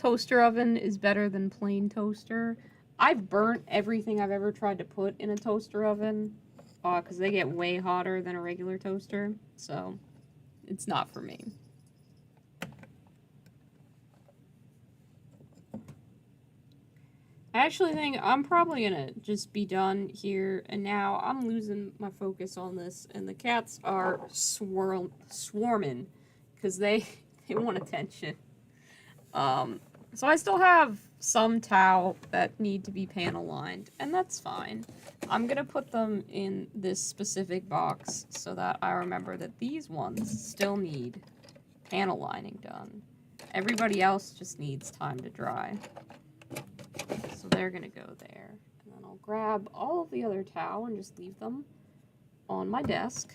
S1: toaster oven is better than plain toaster. I've burnt everything I've ever tried to put in a toaster oven, because they get way hotter than a regular toaster, so it's not for me. I actually think I'm probably gonna just be done here and now. I'm losing my focus on this, and the cats are swarming because they want attention. So I still have some towel that need to be panel lined, and that's fine. I'm gonna put them in this specific box so that I remember that these ones still need panel lining done. Everybody else just needs time to dry. So they're gonna go there. And then I'll grab all of the other towel and just leave them on my desk.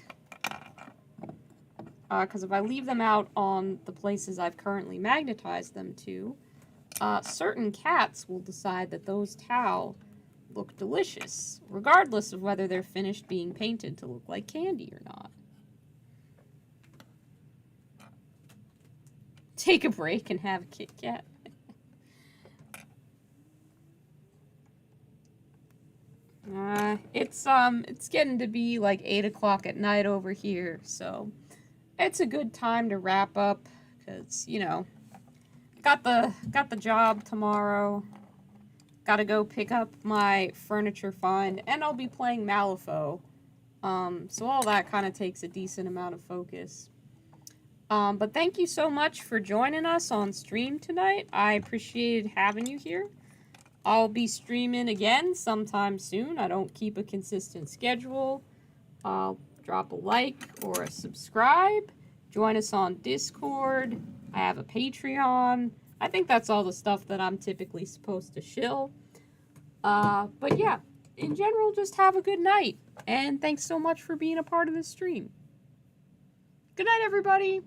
S1: Because if I leave them out on the places I've currently magnetized them to, certain cats will decide that those towel look delicious, regardless of whether they're finished being painted to look like candy or not. Take a break and have a Kit Kat. It's getting to be like 8 o'clock at night over here, so it's a good time to wrap up, because, you know, got the job tomorrow, gotta go pick up my furniture find, and I'll be playing Malifaux, so all that kind of takes a decent amount of focus. But thank you so much for joining us on stream tonight. I appreciated having you here. I'll be streaming again sometime soon. I don't keep a consistent schedule. I'll drop a like or a subscribe. Join us on Discord. I have a Patreon. I think that's all the stuff that I'm typically supposed to shill. But yeah, in general, just have a good night. And thanks so much for being a part of this stream. Good night, everybody.